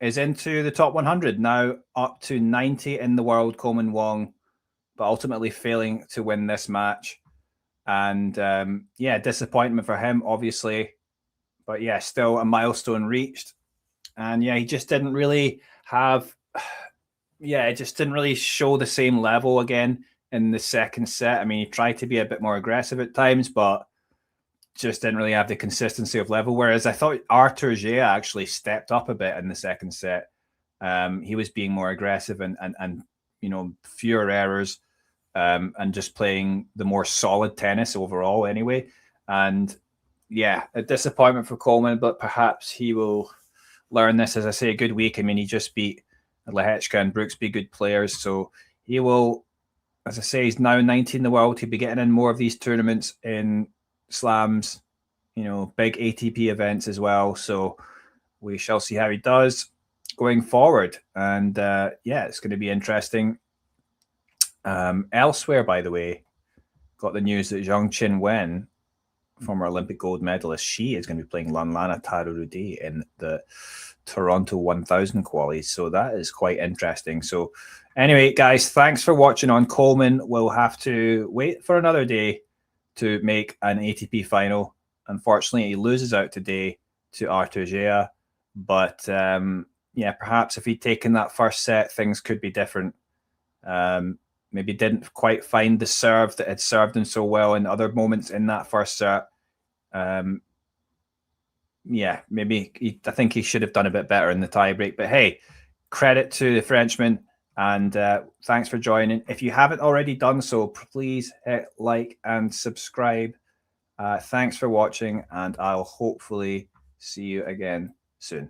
is into the top 100 now, up to 90 in the world, Coleman Wong, but ultimately failing to win this match. And disappointment for him, obviously. But yeah, still a milestone reached. And yeah, he just didn't really it just didn't really show the same level again in the second set. I mean, he tried to be a bit more aggressive at times, but just didn't really have the consistency of level. Whereas I thought Arthur Jia actually stepped up a bit in the second set. He was being more aggressive and fewer errors, and just playing the more solid tennis overall anyway. And yeah, a disappointment for Coleman, but perhaps he will learn this. As I say, a good week. I mean, he just beat Lehechka and Brooksby, good players. So he will, as I say, he's now 19 in the world. He'll be getting in more of these tournaments in slams, big ATP events as well. So we shall see how he does going forward. And it's going to be interesting. Elsewhere, by the way, got the news that Zhang Qinwen, former Olympic gold medalist, she is going to be playing Lanlana Tarurudi in the Toronto 1000 qualies. So that is quite interesting. So anyway, guys, thanks for watching on. Coleman will have to wait for another day to make an ATP final. Unfortunately, he loses out today to Arthur Jia. But perhaps if he'd taken that first set, things could be different. Maybe didn't quite find the serve that had served him so well in other moments in that first set. Maybe I think he should have done a bit better in the tiebreak. But hey, credit to the Frenchman, and thanks for joining. If you haven't already done so, please hit like and subscribe. Thanks for watching, and I'll hopefully see you again soon.